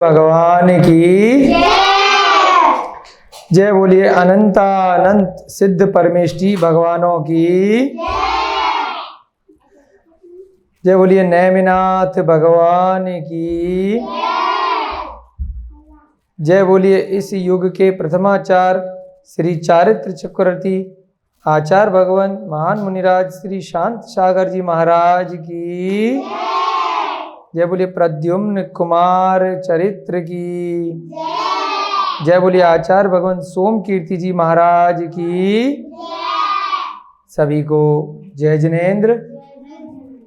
भगवान की जय बोलिए। अनंतानंत सिद्ध परमेष्टि भगवानों की जय बोलिए। नेमिनाथ भगवान की जय बोलिए। इस युग के प्रथमाचार्य श्री चारित्र चक्रवर्ती आचार्य भगवान महान मुनिराज श्री शांत सागर जी महाराज की जय बोलिए। प्रद्युम्न कुमार चरित्र की जय बोलिए। आचार्य भगवान सोम कीर्ति जी महाराज की सभी को जय जिनेन्द्र,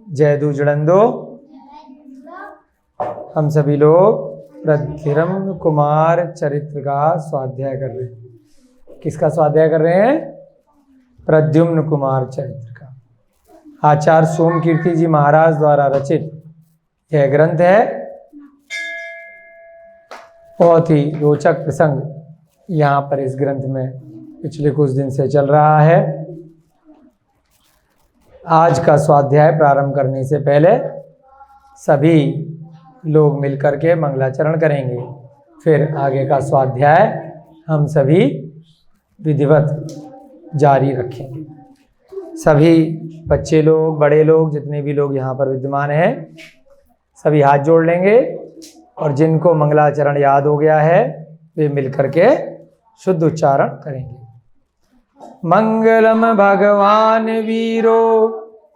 जय दुजड़ंदो। हम सभी लोग प्रद्युम्न कुमार चरित्र का स्वाध्याय कर रहे हैं। किसका स्वाध्याय कर रहे हैं? प्रद्युम्न कुमार चरित्र का। आचार्य सोम कीर्ति जी महाराज द्वारा रचित यह ग्रंथ है। बहुत ही रोचक प्रसंग यहाँ पर इस ग्रंथ में पिछले कुछ दिन से चल रहा है। आज का स्वाध्याय प्रारंभ करने से पहले सभी लोग मिलकर के मंगलाचरण करेंगे। फिर आगे का स्वाध्याय हम सभी विधिवत जारी रखेंगे। सभी बच्चे लोग, बड़े लोग, जितने भी लोग यहाँ पर विद्यमान हैं, सभी हाथ जोड़ लेंगे और जिनको मंगलाचरण याद हो गया है वे मिलकर के शुद्ध उच्चारण करेंगे। मंगलम भगवान वीरो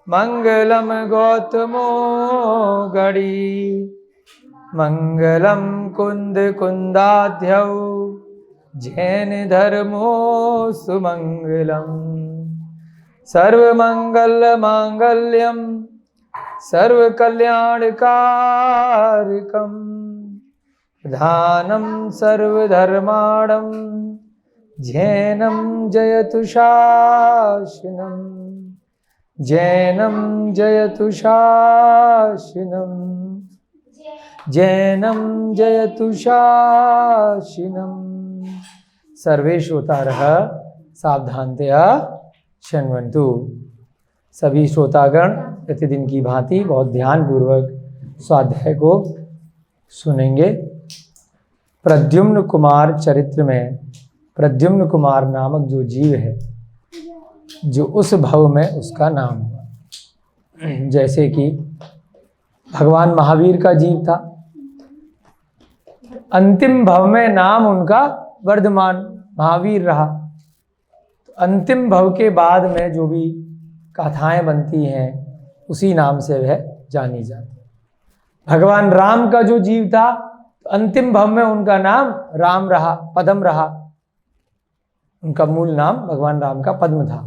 मंगलम गौतमो गणी मंगलम कुंद कुंदाध्यौ जैन धर्मो सुमंगलम सर्वमंगल मांगल्यम सर्व कल्याणकारकम प्रधानम सर्वधर्माणम जैनम जयतु शासनम जैनम जयतु शासनम जैनम जयतु शासनम। सर्वे श्रोतारः सावधानतया शृण्वन्तु। सभी श्रोतागण प्रतिदिन की भांति बहुत ध्यानपूर्वक स्वाध्याय को सुनेंगे। प्रद्युम्न कुमार चरित्र में प्रद्युम्न कुमार नामक जो जीव है, जो उस भव में उसका नाम हुआ। जैसे कि भगवान महावीर का जीव था, अंतिम भव में नाम उनका वर्धमान महावीर रहा। अंतिम भव के बाद में जो भी कथाएं बनती हैं उसी नाम से वह जानी जाती। भगवान राम का जो जीव था, तो अंतिम भव में उनका नाम राम रहा, पद्म रहा। उनका मूल नाम भगवान राम का पद्म था।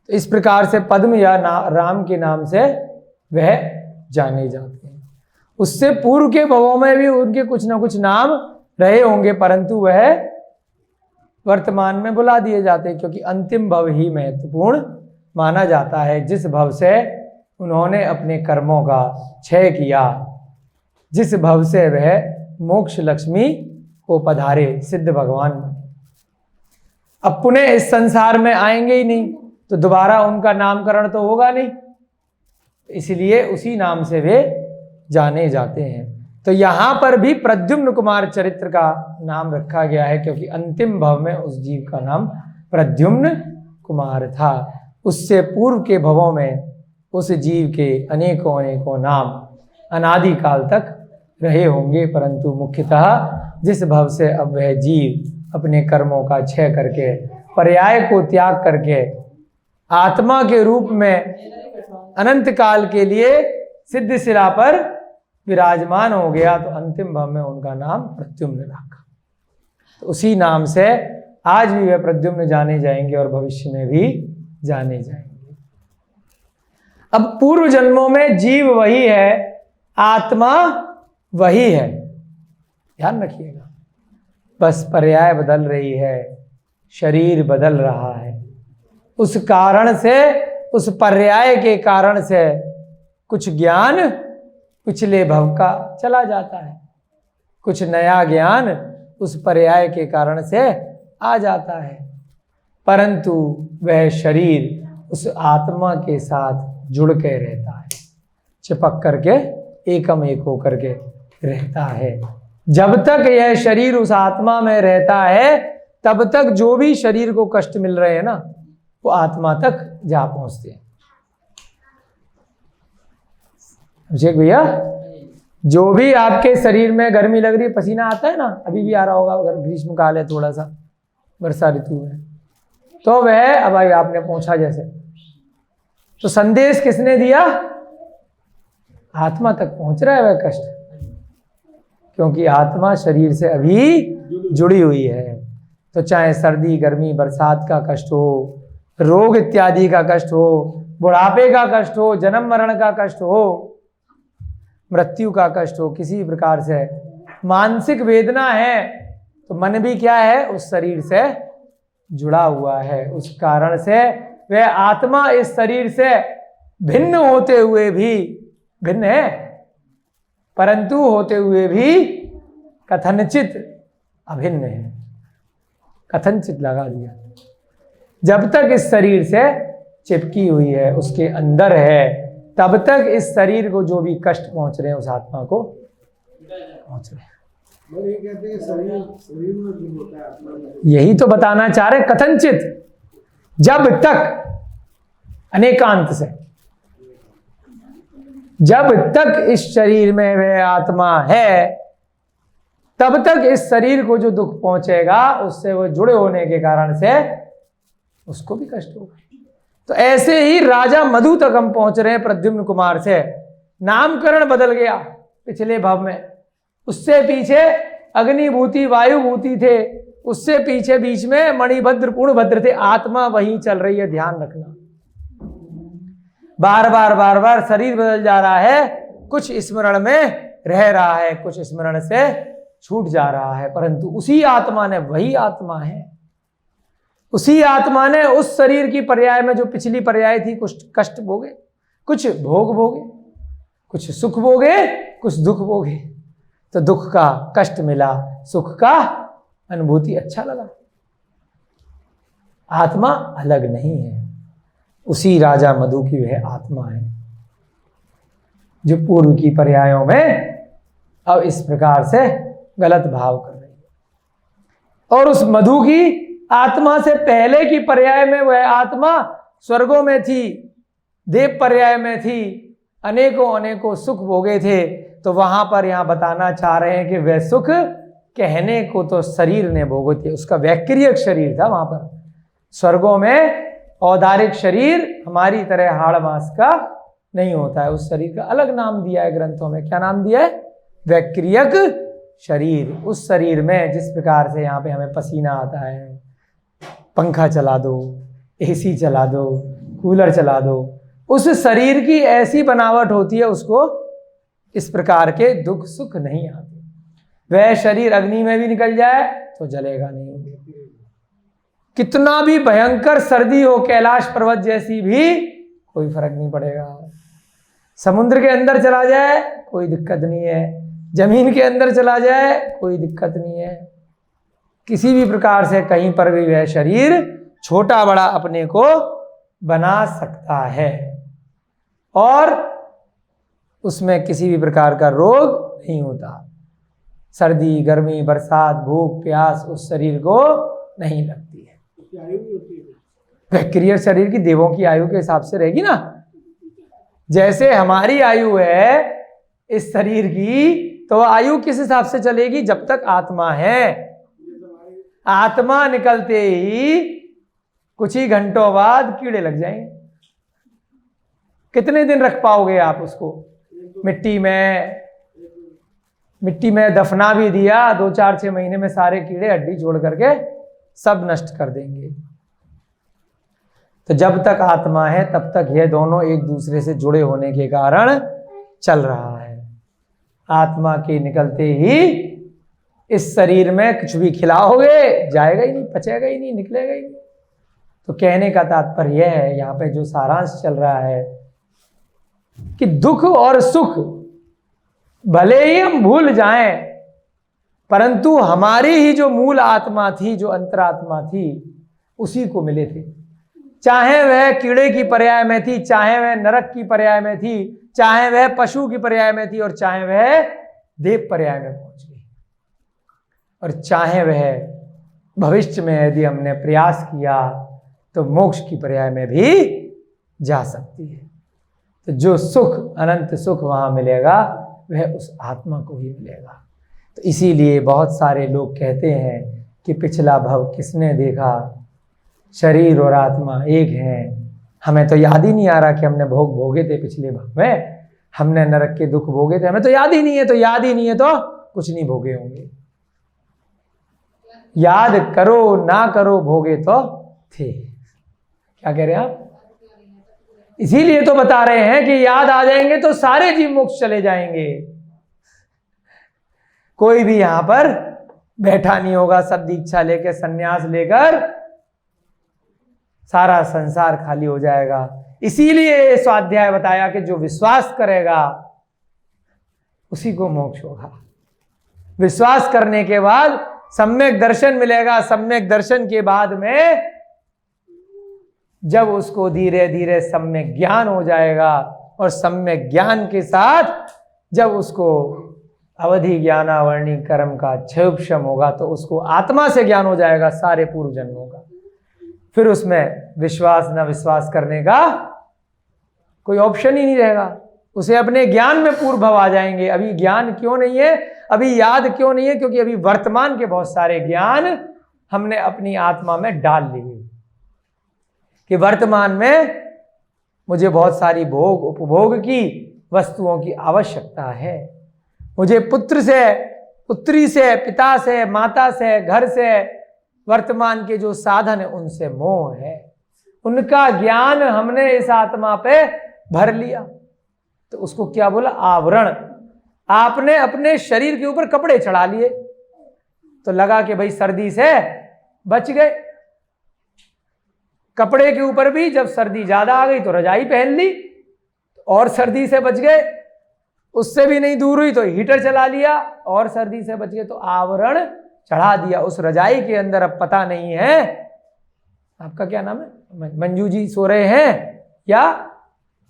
तो इस प्रकार से पद्म या राम के नाम से वह जाने जाते हैं। उससे पूर्व के भवों में भी उनके कुछ न कुछ नाम रहे होंगे, परंतु वह वर्तमान में बुला दिए जाते हैं, क्योंकि अंतिम भव ही महत्वपूर्ण माना जाता है। जिस भव से उन्होंने अपने कर्मों का क्षय किया, जिस भव से वह मोक्ष लक्ष्मी को पधारे, सिद्ध भगवान। अब पुनः इस संसार में आएंगे ही नहीं, तो दोबारा उनका नामकरण तो होगा नहीं, इसलिए उसी नाम से वे जाने जाते हैं। तो यहाँ पर भी प्रद्युम्न कुमार चरित्र का नाम रखा गया है, क्योंकि अंतिम भव में उस जीव का नाम प्रद्युम्न कुमार था। उससे पूर्व के भवों में उस जीव के अनेकों अनेकों नाम अनादि काल तक रहे होंगे, परंतु मुख्यतः जिस भव से अब वह जीव अपने कर्मों का क्षय करके, पर्याय को त्याग करके आत्मा के रूप में अनंत काल के लिए सिद्ध शिला पर विराजमान हो गया, तो अंतिम भव में उनका नाम प्रद्युम्न रखा। तो उसी नाम से आज भी वह प्रद्युम्न जाने जाएंगे और भविष्य में भी जाने जाएंगे। अब पूर्व जन्मों में जीव वही है, आत्मा वही है, ध्यान रखिएगा। बस पर्याय बदल रही है, शरीर बदल रहा है। उस कारण से, उस पर्याय के कारण से कुछ ज्ञान पिछले भव का चला जाता है, कुछ नया ज्ञान उस पर्याय के कारण से आ जाता है, परंतु वह शरीर उस आत्मा के साथ जुड़ के रहता है, चिपक करके एकम एक होकर के रहता है। जब तक यह शरीर उस आत्मा में रहता है तब तक जो भी शरीर को कष्ट मिल रहे हैं ना, वो आत्मा तक जा पहुंचते हैं। भैया, जो भी आपके शरीर में गर्मी लग रही है, पसीना आता है ना, अभी भी आ रहा होगा अगर ग्रीष्म काल है, थोड़ा सा वर्षा ऋतु में, तो वह अब भाई आपने पूछा जैसे, तो संदेश किसने दिया? आत्मा तक पहुंच रहा है वह कष्ट, क्योंकि आत्मा शरीर से अभी जुड़ी हुई है। तो चाहे सर्दी गर्मी बरसात का कष्ट हो, रोग इत्यादि का कष्ट हो, बुढ़ापे का कष्ट हो, जन्म मरण का कष्ट हो, मृत्यु का कष्ट हो, किसी प्रकार से मानसिक वेदना है, तो मन भी क्या है? उस शरीर से जुड़ा हुआ है। उस कारण से वह आत्मा इस शरीर से भिन्न होते हुए भी, भिन्न है परंतु होते हुए भी कथनचित अभिन्न है। कथनचित लगा दिया। जब तक इस शरीर से चिपकी हुई है, उसके अंदर है, तब तक इस शरीर को जो भी कष्ट पहुंच रहे हैं उस आत्मा को पहुंच रहे हैं। ये कहते हैं शरीर में जो होता है आत्मा में, यही तो बताना चाह रहे कथनचित। जब तक, अनेकांत से, जब तक इस शरीर में वह आत्मा है तब तक इस शरीर को जो दुख पहुंचेगा उससे वो जुड़े होने के कारण से उसको भी कष्ट होगा। तो ऐसे ही राजा मधु तक हम पहुंच रहे हैं प्रद्युम्न कुमार से। नामकरण बदल गया पिछले भाव में, उससे पीछे अग्निभूति वायुभूति थे, उससे पीछे बीच में मणिभद्र पूर्णभद्र थे। आत्मा वही चल रही है, ध्यान रखना। बार बार शरीर बदल जा रहा है, कुछ स्मरण में रह रहा है, कुछ स्मरण से छूट जा रहा है, परंतु उसी आत्मा ने, वही आत्मा है, उसी आत्मा ने उस शरीर की पर्याय में जो पिछली पर्याय थी, कुछ कष्ट भोगे, कुछ भोग भोगे, कुछ सुख भोगे, कुछ दुख भोगे। तो दुख का कष्ट मिला, सुख का अनुभूति अच्छा लगा। आत्मा अलग नहीं है, उसी राजा मधु की वह आत्मा है जो पूर्व की पर्यायों में अब इस प्रकार से गलत भाव कर रही है। और उस मधु की आत्मा से पहले की पर्याय में वह आत्मा स्वर्गों में थी, देव पर्याय में थी, अनेकों अनेकों सुख भोगे थे। तो वहां पर यहां बताना चाह रहे हैं कि वह सुख कहने को तो शरीर ने भोगे थे, उसका वैक्रियक शरीर था वहां पर। स्वर्गों में औदारिक शरीर हमारी तरह हाड़ मांस का नहीं होता है, उस शरीर का अलग नाम दिया है ग्रंथों में। क्या नाम दिया है? वैक्रियक शरीर। उस शरीर में जिस प्रकार से यहाँ पे हमें पसीना आता है, पंखा चला दो, एसी चला दो, कूलर चला दो, उस शरीर की ऐसी बनावट होती है, उसको इस प्रकार के दुख सुख नहीं आते। वह शरीर अग्नि में भी निकल जाए तो जलेगा नहीं, कितना भी भयंकर सर्दी हो, कैलाश पर्वत जैसी भी, कोई फर्क नहीं पड़ेगा। समुद्र के अंदर चला जाए कोई दिक्कत नहीं है, जमीन के अंदर चला जाए कोई दिक्कत नहीं है, किसी भी प्रकार से कहीं पर भी वह शरीर छोटा बड़ा अपने को बना सकता है और उसमें किसी भी प्रकार का रोग नहीं होता। सर्दी गर्मी बरसात भूख प्यास उस शरीर को नहीं लगती है। आयु भी होती है, वैक्रियक शरीर की देवों की आयु के हिसाब से रहेगी ना, जैसे हमारी आयु है इस शरीर की, तो आयु किस हिसाब से चलेगी? जब तक आत्मा है। आत्मा निकलते ही कुछ ही घंटों बाद कीड़े लग जाएंगे। कितने दिन रख पाओगे आप उसको? मिट्टी में दफना भी दिया, 2-4-6 महीने में सारे कीड़े हड्डी जोड़ करके सब नष्ट कर देंगे। तो जब तक आत्मा है तब तक ये दोनों एक दूसरे से जुड़े होने के कारण चल रहा है। आत्मा के निकलते ही इस शरीर में कुछ भी खिलाओगे जाएगा ही नहीं, पचेगा ही नहीं, निकलेगा ही नहीं। तो कहने का तात्पर्य यह है, यहाँ पे जो सारांश चल रहा है कि दुख और सुख भले ही हम भूल जाएं, परंतु हमारी ही जो मूल आत्मा थी, जो अंतरात्मा थी, उसी को मिले थे। चाहे वह कीड़े की पर्याय में थी, चाहे वह नरक की पर्याय में थी, चाहे वह पशु की पर्याय में थी, और चाहे वह देव पर्याय में पहुंच गई। और चाहे वह भविष्य में यदि हमने प्रयास किया तो मोक्ष की पर्याय में भी जा सकती है। तो जो सुख, अनंत सुख वहाँ मिलेगा वह उस आत्मा को ही मिलेगा। तो इसीलिए बहुत सारे लोग कहते हैं कि पिछला भव किसने देखा, शरीर और आत्मा एक हैं, हमें तो याद ही नहीं आ रहा कि हमने भोग भोगे थे पिछले भव में, हमने नरक के दुख भोगे थे, हमें तो याद ही नहीं है। तो याद ही नहीं है तो कुछ नहीं भोगे होंगे। याद करो ना करो भोगे तो थे। क्या कह रहे हैं आप? इसीलिए तो बता रहे हैं कि याद आ जाएंगे तो सारे जीव मोक्ष चले जाएंगे, कोई भी यहां पर बैठा नहीं होगा। सब दीक्षा लेकर, संन्यास लेकर सारा संसार खाली हो जाएगा। इसीलिए स्वाध्याय बताया कि जो विश्वास करेगा उसी को मोक्ष होगा। विश्वास करने के बाद सम्यक दर्शन मिलेगा। सम्यक दर्शन के बाद में जब उसको धीरे धीरे सम्यक ज्ञान हो जाएगा, और सम्यक ज्ञान के साथ जब उसको अवधि ज्ञानावरणी कर्म का क्षयोपशम होगा, तो उसको आत्मा से ज्ञान हो जाएगा सारे पूर्व जन्मों का। फिर उसमें विश्वास न विश्वास करने का कोई ऑप्शन ही नहीं रहेगा। उसे अपने ज्ञान में पूर्व भव आ जाएंगे। अभी ज्ञान क्यों नहीं है, अभी याद क्यों नहीं है? क्योंकि अभी वर्तमान के बहुत सारे ज्ञान हमने अपनी आत्मा में डाल लिए कि वर्तमान में मुझे बहुत सारी भोग उपभोग की वस्तुओं की आवश्यकता है। मुझे पुत्र से, पुत्री से, पिता से, माता से, घर से, वर्तमान के जो साधन है उनसे मोह है। उनका ज्ञान हमने इस आत्मा पे भर लिया, तो उसको क्या बोला? आवरण। आपने अपने शरीर के ऊपर कपड़े चढ़ा लिए, तो लगा कि भाई सर्दी से बच गए। कपड़े के ऊपर भी जब सर्दी ज्यादा आ गई तो रजाई पहन ली और सर्दी से बच गए। उससे भी नहीं दूर हुई तो हीटर चला लिया और सर्दी से बच गए। तो आवरण चढ़ा दिया उस रजाई के अंदर। अब पता नहीं है, आपका क्या नाम है? मंजू जी सो रहे हैं, या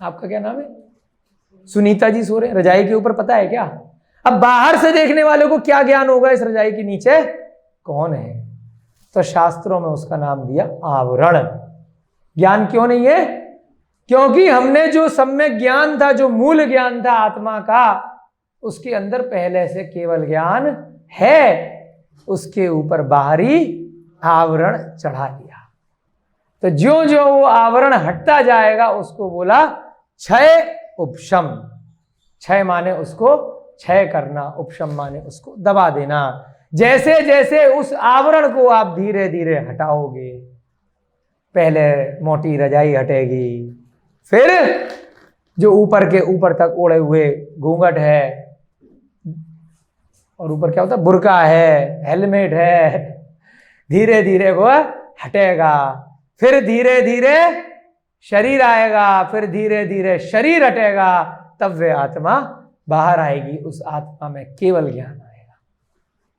आपका क्या नाम है? सुनीता जी सो रहे हैं रजाई के ऊपर, पता है क्या? अब बाहर से देखने वाले को क्या ज्ञान होगा इस रजाई के नीचे कौन है? तो शास्त्रों में उसका नाम दिया आवरण। ज्ञान क्यों नहीं है? क्योंकि हमने जो सम्यक ज्ञान था, जो मूल ज्ञान था आत्मा का, उसके अंदर पहले से केवल ज्ञान है, उसके ऊपर बाहरी आवरण चढ़ा लिया। तो जो जो वो आवरण हटता जाएगा उसको बोला क्षय उपशम। क्षय माने उसको क्षय करना, उपशम माने उसको दबा देना। जैसे जैसे उस आवरण को आप धीरे धीरे हटाओगे, पहले मोटी रजाई हटेगी, फिर जो ऊपर के ऊपर तक ओढ़े हुए घूंघट है, और ऊपर क्या होता है? बुर्का है, हेलमेट है, धीरे धीरे वो हटेगा। फिर धीरे धीरे शरीर आएगा, फिर धीरे धीरे शरीर हटेगा, तब वे आत्मा बाहर आएगी। उस आत्मा में केवल ज्ञान आएगा।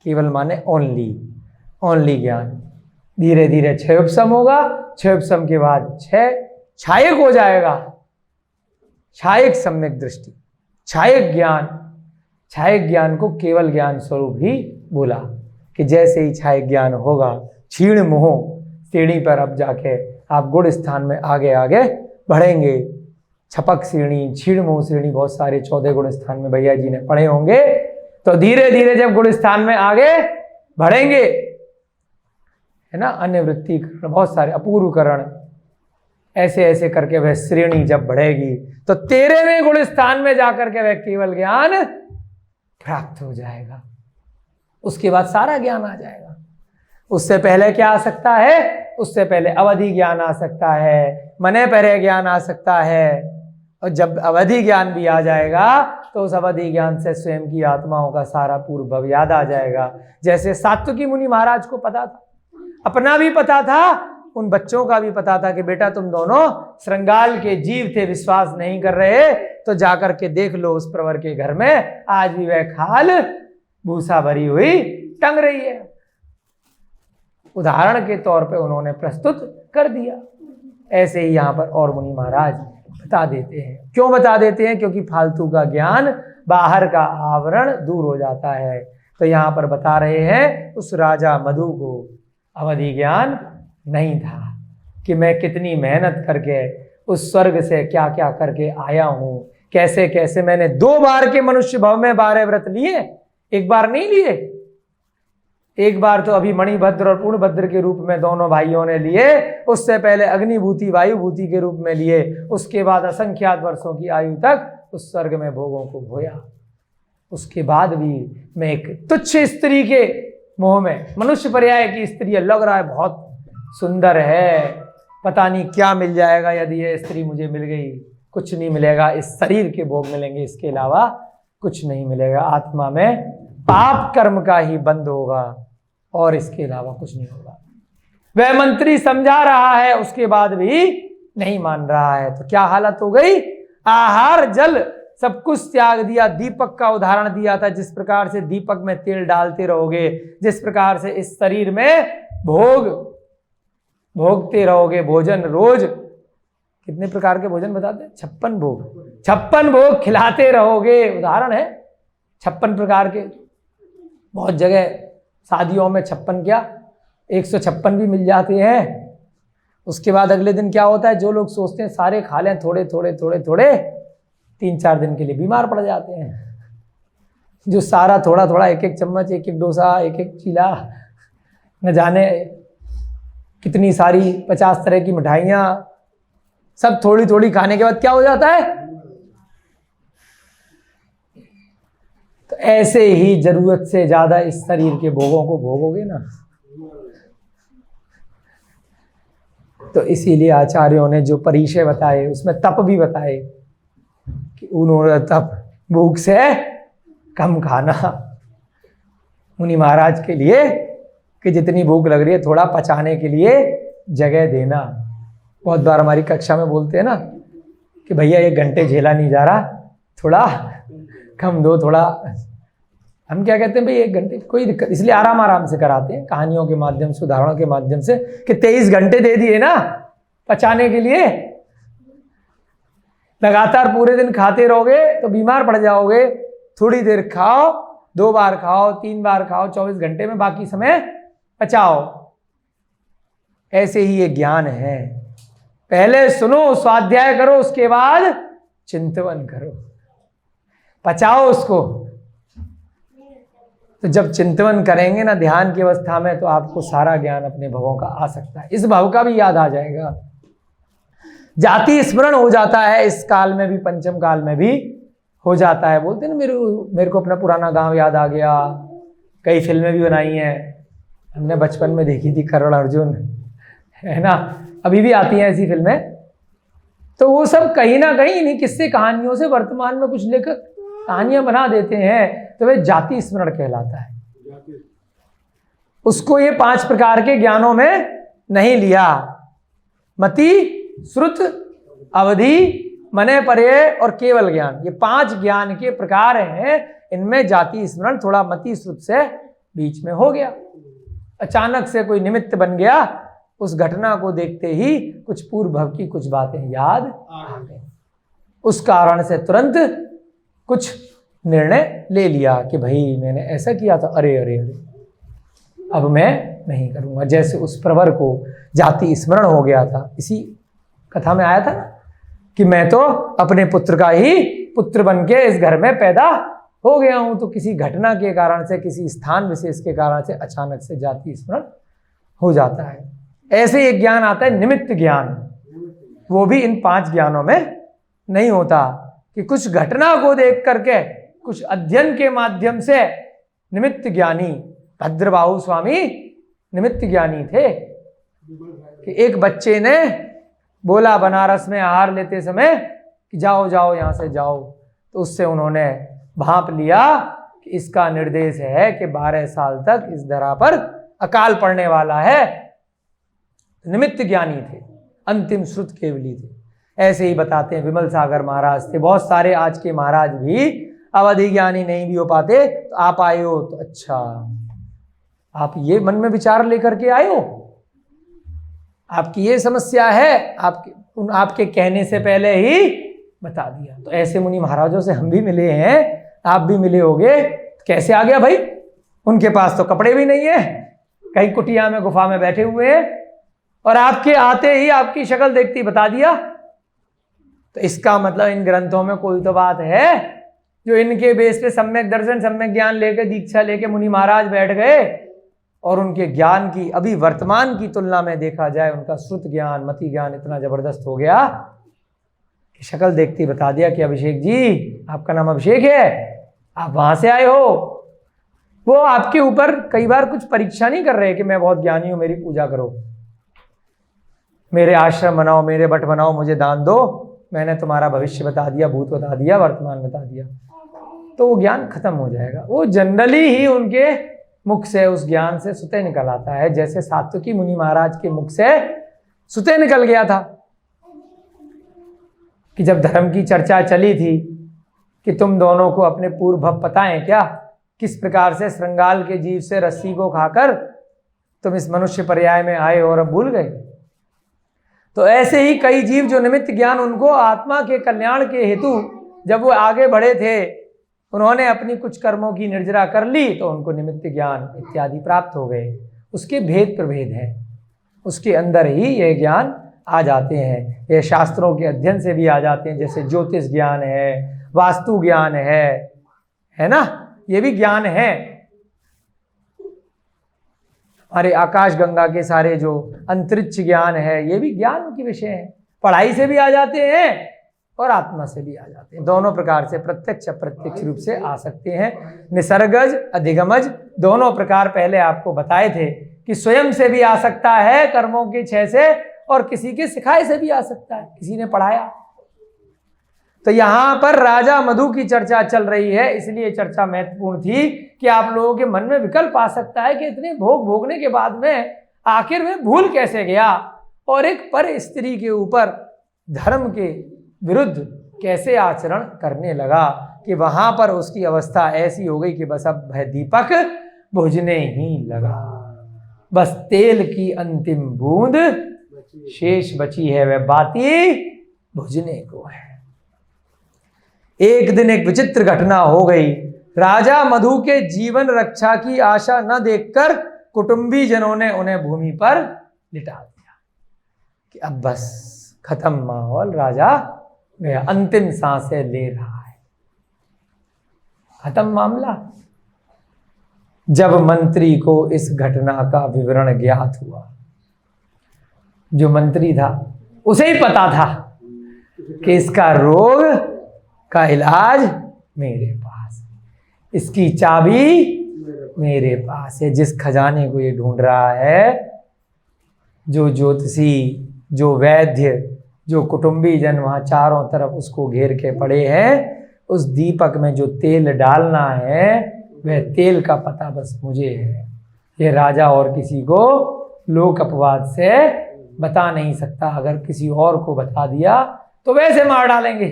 केवल माने ओनली, ओनली ज्ञान। धीरे धीरे क्षयोपशम होगा, क्षयोपशम के बाद छायक हो जाएगा। छायक सम्यक दृष्टि, छायक ज्ञान। छायक ज्ञान को केवल ज्ञान स्वरूप ही बोला कि जैसे ही छायक ज्ञान होगा, क्षीण मोह सीढ़ी पर अब जाके आप गुड़ स्थान में आगे आगे बढ़ेंगे। छपक सीढ़ी, क्षीण मोह सीढ़ी, बहुत सारे 14 गुण स्थान में भैया जी ने पढ़े होंगे। तो धीरे धीरे जब गुण स्थान में आगे बढ़ेंगे, है ना, अन्यवृत्तिकरण, बहुत सारे अपूर्वकरण, ऐसे ऐसे करके वह श्रेणी जब बढ़ेगी तो 13वें गुण स्थान में जाकर के वह केवल ज्ञान प्राप्त हो जाएगा। उसके बाद सारा ज्ञान आ जाएगा। उससे पहले क्या आ सकता है? उससे पहले अवधि ज्ञान आ सकता है, मने परे ज्ञान आ सकता है, और जब अवधि ज्ञान भी आ जाएगा तो उस अवधि ज्ञान से स्वयं की आत्माओं का सारा पूर्व भव याद आ जाएगा। जैसे सात्विकी मुनि महाराज को पता था, अपना भी पता था, उन बच्चों का भी पता था कि बेटा तुम दोनों श्रृंगाल के जीव थे, विश्वास नहीं कर रहे तो जाकर के देख लो उस प्रवर के घर में आज भी वह खाल भूसा भरी हुई टंग रही है। उदाहरण के तौर पे उन्होंने प्रस्तुत कर दिया। ऐसे ही यहाँ पर और मुनि महाराज बता देते हैं। क्यों बता देते हैं? क्योंकि फालतू का ज्ञान, बाहर का आवरण दूर हो जाता है। तो यहाँ पर बता रहे हैं उस राजा मधु को अवधि ज्ञान नहीं था कि मैं कितनी मेहनत करके उस स्वर्ग से क्या क्या करके आया हूं, कैसे कैसे मैंने 2 बार के मनुष्य भाव में 12 व्रत लिए, एक बार नहीं लिए। एक बार तो अभी मणिभद्र और पूर्णभद्र के रूप में दोनों भाइयों ने लिए, उससे पहले अग्निभूति वायुभूति के रूप में लिए, उसके बाद असंख्यात वर्षों की आयु तक उस स्वर्ग में भोगों को भोया। उसके बाद भी मैं एक तुच्छ स्त्री के मोह में, मनुष्य पर्याय की स्त्री है, लग रहा है बहुत सुंदर है, पता नहीं क्या मिल जाएगा यदि ये स्त्री मुझे मिल गई, कुछ नहीं मिलेगा, इस शरीर के भोग मिलेंगे, इसके अलावा कुछ नहीं मिलेगा। आत्मा में पाप कर्म का ही बंद होगा और इसके अलावा कुछ नहीं होगा। वह मंत्री समझा रहा है, उसके बाद भी नहीं मान रहा है। तो क्या हालत हो गई, आहार जल सब कुछ त्याग दिया। दीपक का उदाहरण दिया था, जिस प्रकार से दीपक में तेल डालते रहोगे, जिस प्रकार से इस शरीर में भोगते रहोगे भोजन, रोज कितने प्रकार के भोजन बताते हैं, 56 भोग खिलाते रहोगे, उदाहरण है 56 प्रकार के। बहुत जगह शादियों में 56 क्या 156 भी मिल जाते हैं। उसके बाद अगले दिन क्या होता है, जो लोग सोचते हैं सारे खा लें थोड़े थोड़े थोड़े थोड़े, 3-4 दिन के लिए बीमार पड़ जाते हैं। जो सारा थोड़ा थोड़ा, एक एक चम्मच, एक एक डोसा, एक एक चीला, न जाने कितनी सारी 50 तरह की मिठाइयाँ, सब थोड़ी थोड़ी खाने के बाद क्या हो जाता है। तो ऐसे ही जरूरत से ज्यादा इस शरीर के भोगों को भोगोगे ना, तो इसीलिए आचार्यों ने जो परिचय बताए उसमें तप भी बताए कि उन्होंने तप भूख से कम खाना। मुनि महाराज के लिए कि जितनी भूख लग रही है थोड़ा पचाने के लिए जगह देना। बहुत बार हमारी कक्षा में बोलते हैं ना कि भैया 1 घंटे झेला नहीं जा रहा, थोड़ा कम दो, थोड़ा। हम क्या कहते हैं भाई 1 घंटे कोई दिक्कत, इसलिए आराम आराम से कराते हैं, कहानियों के माध्यम से, उदाहरणों के माध्यम से, कि 23 घंटे दे दिए ना पचाने के लिए। लगातार पूरे दिन खाते रहोगे तो बीमार पड़ जाओगे। थोड़ी देर खाओ, 2 बार खाओ, 3 बार खाओ, 24 घंटे में बाकी समय पचाओ। ऐसे ही ये ज्ञान है, पहले सुनो, स्वाध्याय करो, उसके बाद चिंतन करो, पचाओ उसको। तो जब चिंतन करेंगे ना ध्यान की अवस्था में, तो आपको सारा ज्ञान अपने भवों का आ सकता है, इस भव का भी याद आ जाएगा। जाति स्मरण हो जाता है, इस काल में भी, पंचम काल में भी हो जाता है। बोलते हैं ना मेरे को अपना पुराना गांव याद आ गया। कई फिल्में भी बनाई हैं, हमने बचपन में देखी थी, करण अर्जुन, है ना, अभी भी आती हैं ऐसी फिल्में। तो वो सब कहीं ना कहीं इन्हीं किस्से कहानियों से वर्तमान में कुछ लेखक कहानियां बना देते हैं, तो वे जाति स्मरण कहलाता है। उसको ये 5 प्रकार के ज्ञानों में नहीं लिया। मति, श्रुत, अवधि, मने, पर्यय और केवल ज्ञान, ये 5 ज्ञान के प्रकार हैं। इनमें जाति स्मरण थोड़ा मति श्रुत से बीच में हो गया, अचानक से कोई निमित्त बन गया, उस घटना को देखते ही कुछ पूर्व भव की कुछ बातें याद आ गई, उस कारण से तुरंत कुछ निर्णय ले लिया कि भाई मैंने ऐसा किया था, अरे अरे अरे अब मैं नहीं करूंगा। जैसे उस प्रवर को जाति स्मरण हो गया था, इसी कथा में आया था ना कि मैं तो अपने पुत्र का ही पुत्र बन के इस घर में पैदा हो गया हूं। तो किसी घटना के कारण से, किसी स्थान विशेष के कारण से अचानक से जाति स्मरण हो जाता है। ऐसे एक ज्ञान आता है निमित्त ज्ञान, वो भी इन 5 ज्ञानों में नहीं होता कि कुछ घटना को देख करके, कुछ अध्ययन के माध्यम से निमित्त ज्ञानी। भद्रबाहु स्वामी निमित्त ज्ञानी थे कि एक बच्चे ने बोला बनारस में आहार लेते समय कि जाओ जाओ यहाँ से जाओ, तो उससे उन्होंने भांप लिया कि इसका निर्देश है कि 12 साल तक इस धरा पर अकाल पड़ने वाला है। निमित्त ज्ञानी थे, अंतिम श्रुत केवली थे। ऐसे ही बताते हैं विमल सागर महाराज थे, बहुत सारे आज के महाराज भी अवधि ज्ञानी नहीं भी हो पाते। तो आप आए हो तो अच्छा, आप ये मन में विचार लेकर के आए हो, आपकी ये समस्या है, आपके कहने से पहले ही बता दिया। तो ऐसे मुनि महाराजों से हम भी मिले हैं, आप भी मिले होगे। कैसे आ गया भाई, उनके पास तो कपड़े भी नहीं है, कहीं कुटिया में गुफा में बैठे हुए हैं, और आपके आते ही आपकी शक्ल देखती बता दिया। तो इसका मतलब इन ग्रंथों में कोई तो बात है, जो इनके बेस पे सम्यक दर्शन सम्यक ज्ञान लेके दीक्षा लेके मुनि महाराज बैठ गए, और उनके ज्ञान की अभी वर्तमान की तुलना में देखा जाए उनका श्रुत ज्ञान मति ज्ञान इतना जबरदस्त हो गया कि शक्ल देखती बता दिया कि अभिषेक जी, आपका नाम अभिषेक है, आप वहां से आए हो। वो आपके ऊपर कई बार कुछ परीक्षा नहीं कर रहे कि मैं बहुत ज्ञानी हूं, मेरी पूजा करो, मेरे आश्रम बनाओ, मेरे बट बनाओ, मुझे दान दो, मैंने तुम्हारा भविष्य बता दिया, भूत बता दिया, वर्तमान बता दिया, तो वो ज्ञान खत्म हो जाएगा। वो जनरली ही उनके मुख से उस ज्ञान से सुते निकल आता है, जैसे सात्विकी मुनि महाराज के मुख से सुते निकल गया था कि जब धर्म की चर्चा चली थी कि तुम दोनों को अपने पूर्व भव पता है क्या, किस प्रकार से श्रृंगाल के जीव से रस्सी को खाकर तुम इस मनुष्य पर्याय में आए और अब भूल गए। तो ऐसे ही कई जीव जो निमित्त ज्ञान उनको आत्मा के कल्याण के हेतु जब वो आगे बढ़े थे, उन्होंने अपनी कुछ कर्मों की निर्जरा कर ली, तो उनको निमित्त ज्ञान इत्यादि प्राप्त हो गए। उसके भेद प्रभेद हैं, उसके अंदर ही ये ज्ञान आ जाते हैं। ये शास्त्रों के अध्ययन से भी आ जाते हैं, जैसे ज्योतिष ज्ञान है, वास्तु ज्ञान है ना, ये भी ज्ञान है। हमारे आकाश गंगा के सारे जो अंतरिक्ष ज्ञान है, ये भी ज्ञान के विषय है। पढ़ाई से भी आ जाते हैं और आत्मा से भी आ जाते हैं, दोनों प्रकार से प्रत्यक्ष अप्रत्यक्ष रूप से आ सकते हैं। निसर्गज अधिगमज दोनों प्रकार पहले आपको बताए थे कि स्वयं से भी आ सकता है कर्मों के क्षय से, और किसी के सिखाए से भी आ सकता है, किसी ने पढ़ाया। तो यहां पर राजा मधु की चर्चा चल रही है, इसलिए चर्चा महत्वपूर्ण थी कि आप लोगों के मन में विकल्प आ सकता है कि इतने भोग भोगने के बाद में आखिर में भूल कैसे गया, और एक पर स्त्री के ऊपर धर्म के विरुद्ध कैसे आचरण करने लगा, कि वहां पर उसकी अवस्था ऐसी हो गई कि बस अब वह दीपक बुझने ही लगा, बस तेल की अंतिम बूंद शेष बची है, वह बाती बुझने को है। एक दिन एक विचित्र घटना हो गई। राजा मधु के जीवन रक्षा की आशा न देखकर कुटुंबी जनों ने उन्हें भूमि पर लिटा दिया कि अब बस खत्म माहौल, राजा गया, अंतिम सांसें ले रहा है, खत्म मामला। जब मंत्री को इस घटना का विवरण ज्ञात हुआ, जो मंत्री था उसे ही पता था कि इसका रोग का इलाज मेरे पास, इसकी चाबी मेरे पास है। जिस खजाने को ये ढूंढ रहा है, जो ज्योतिषी, जो वैद्य, जो कुटुंबी जन वहां चारों तरफ उसको घेर के पड़े हैं, उस दीपक में जो तेल डालना है वह तेल का पता बस मुझे है। ये राजा और किसी को लोक अपवाद से बता नहीं सकता। अगर किसी और को बता दिया तो वैसे मार डालेंगे,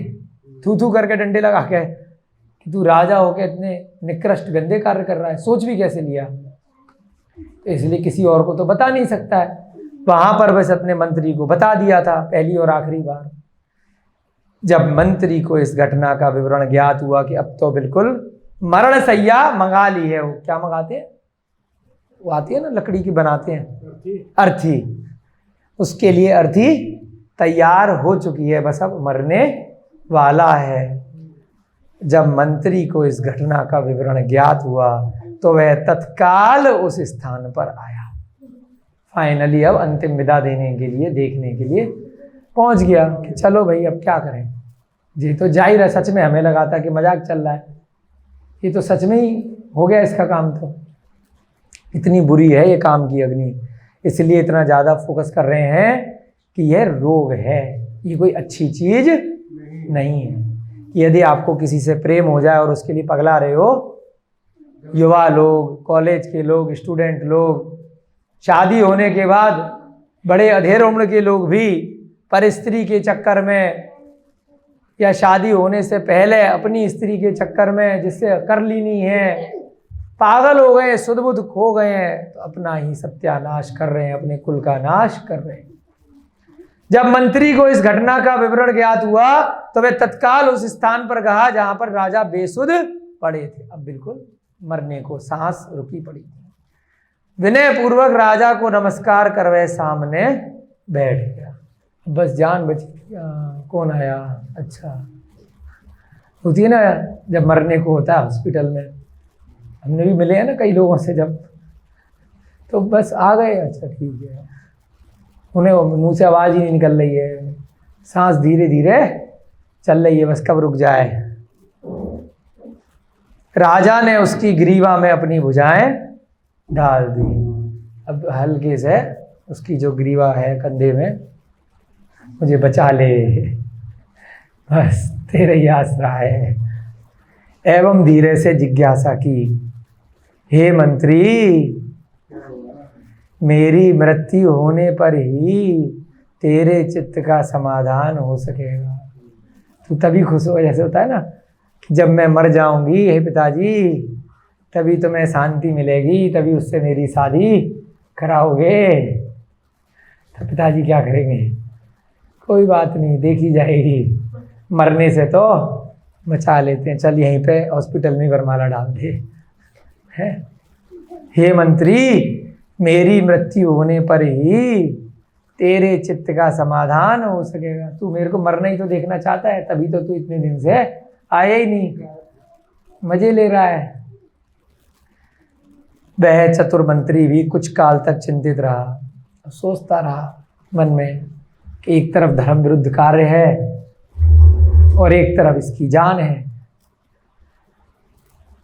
थू करके डंडे लगा के कि तू राजा होके इतने निकृष्ट गंदे कार्य कर रहा है, सोच भी कैसे लिया। तो इसलिए किसी और को तो बता नहीं सकता है। वहां पर बस अपने मंत्री को बता दिया था पहली और आखिरी बार। जब मंत्री को इस घटना का विवरण ज्ञात हुआ कि अब तो बिल्कुल मरण सैया मंगा ली है। वो क्या मंगाते हैं, वो आती है ना लकड़ी की बनाते हैं, अर्थी, उसके लिए अर्थी तैयार हो चुकी है, बस अब मरने वाला है। जब मंत्री को इस घटना का विवरण ज्ञात हुआ तो वह तत्काल उस स्थान पर आया। फाइनली अब अंतिम विदा देने के लिए, देखने के लिए पहुंच गया कि चलो भाई अब क्या करें। ये तो जाहिर है, सच में हमें लगा था कि मजाक चल रहा है, ये तो सच में ही हो गया इसका काम। तो इतनी बुरी है ये काम की अग्नि, इसलिए इतना ज़्यादा फोकस कर रहे हैं कि यह रोग है, ये कोई अच्छी चीज़ नहीं है। कि यदि आपको किसी से प्रेम हो जाए और उसके लिए पगला रहे हो, युवा लोग, कॉलेज के लोग, स्टूडेंट लोग, शादी होने के बाद बड़े अधेड़ उम्र के लोग भी पर स्त्री के चक्कर में या शादी होने से पहले अपनी स्त्री के चक्कर में जिससे कर लेनी है, पागल हो गए, सुध बुध खो गए हैं, तो अपना ही सत्यानाश कर रहे हैं, अपने कुल का नाश कर रहे हैं। जब मंत्री को इस घटना का विवरण ज्ञात हुआ तो वे तत्काल उस स्थान पर गया जहां पर राजा बेसुध पड़े थे। अब बिल्कुल मरने को, सांस रुकी पड़ी थी। विनय पूर्वक राजा को नमस्कार करवे सामने बैठ गया। बस जान बची थी। कौन आया? अच्छा, होती है ना जब मरने को होता है हॉस्पिटल में, हमने भी मिले हैं ना कई लोगों से, जब तो बस आ गए, अच्छा ठीक है, उन्हें मुंह से आवाज़ ही नहीं निकल रही है, सांस धीरे धीरे चल रही है, बस कब रुक जाए। राजा ने उसकी ग्रीवा में अपनी भुजाएं डाल दी। अब हल्के से उसकी जो ग्रीवा है कंधे में, मुझे बचा ले, बस तेरे ही आसरा है। एवं धीरे से जिज्ञासा की, हे मंत्री, मेरी मृत्यु होने पर ही तेरे चित्त का समाधान हो सकेगा। तू तभी खुश हो, जैसे होता है ना कि जब मैं मर जाऊंगी हे पिताजी तभी तुम्हें शांति मिलेगी, तभी उससे मेरी शादी कराओगे। तो पिताजी क्या करेंगे? कोई बात नहीं, देखी जाएगी, मरने से तो बचा लेते हैं, चल यहीं पे हॉस्पिटल में वरमाला डाल दे। है हे मंत्री, मेरी मृत्यु होने पर ही तेरे चित्त का समाधान हो सकेगा। तू मेरे को मरना ही तो देखना चाहता है, तभी तो तू इतने दिन से आया ही नहीं, मजे ले रहा है। वह चतुर मंत्री भी कुछ काल तक चिंतित रहा, सोचता रहा मन में कि एक तरफ धर्म विरुद्ध कार्य है और एक तरफ इसकी जान है,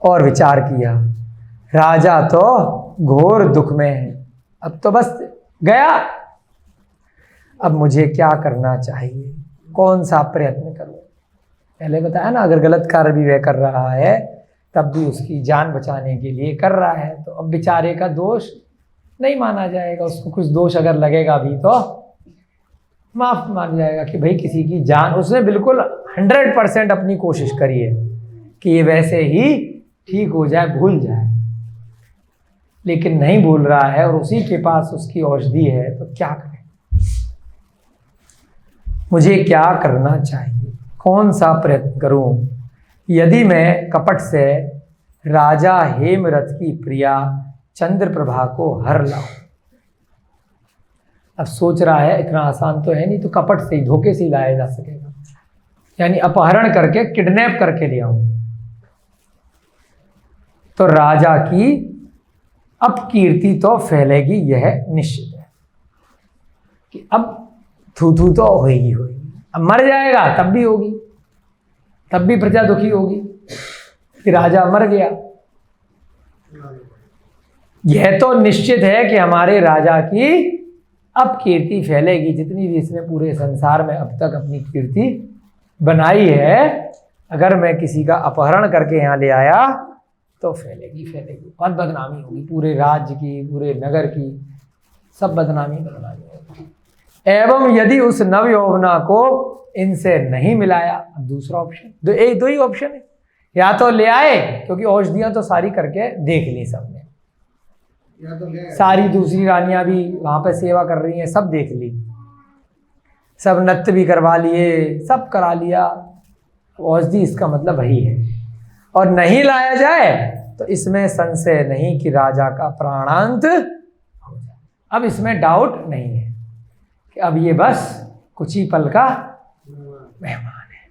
और विचार किया, राजा तो घोर दुख में है, अब तो बस गया, अब मुझे क्या करना चाहिए, कौन सा प्रयत्न करूं। पहले बताया ना, अगर गलत कार्य भी वह कर रहा है तब भी उसकी जान बचाने के लिए कर रहा है, तो अब बेचारे का दोष नहीं माना जाएगा, उसको कुछ दोष अगर लगेगा भी तो माफ मान जाएगा कि भाई किसी की जान, उसने बिल्कुल 100% अपनी कोशिश करी है कि ये वैसे ही ठीक हो जाए, भूल जाए, लेकिन नहीं भूल रहा है और उसी के पास उसकी औषधि है, तो क्या करें, मुझे क्या करना चाहिए, कौन सा प्रयत्न करूं। यदि मैं कपट से राजा हेमरथ की प्रिया चंद्रप्रभा को हर लाऊं। अब सोच रहा है इतना आसान तो है नहीं, तो कपट से ही, धोखे से ही लाया जा सकेगा, यानी अपहरण करके, किडनैप करके ले आऊं, तो राजा की अपकीर्ति तो फैलेगी, यह निश्चित है कि अब थू थू तो होगी होगी, अब मर जाएगा तब भी होगी, तब भी प्रजा दुखी होगी कि राजा मर गया। यह तो निश्चित है कि हमारे राजा की अपकीर्ति फैलेगी, जितनी भी इसने पूरे संसार में अब तक अपनी कीर्ति बनाई है, अगर मैं किसी का अपहरण करके यहाँ ले आया तो फैलेगी फैलेगी, बहुत बदनामी होगी, पूरे राज्य की, पूरे नगर की, सब बदनामी होगी। एवं यदि उस नव यौवना को इनसे नहीं मिलाया, अब दूसरा ऑप्शन, दो ही ऑप्शन है, या तो ले आए, क्योंकि औषधियां तो सारी करके देख ली सबने, सारी दूसरी रानियां भी वहां पे सेवा कर रही हैं, सब देख ली, सब नृत्य भी करवा लिए, सब करा लिया, औषधि इसका मतलब वही है, और नहीं लाया जाए तो इसमें संशय नहीं कि राजा का प्राणांत हो जाए। अब इसमें डाउट नहीं है कि अब ये बस कुछ ही पल का मेहमान है,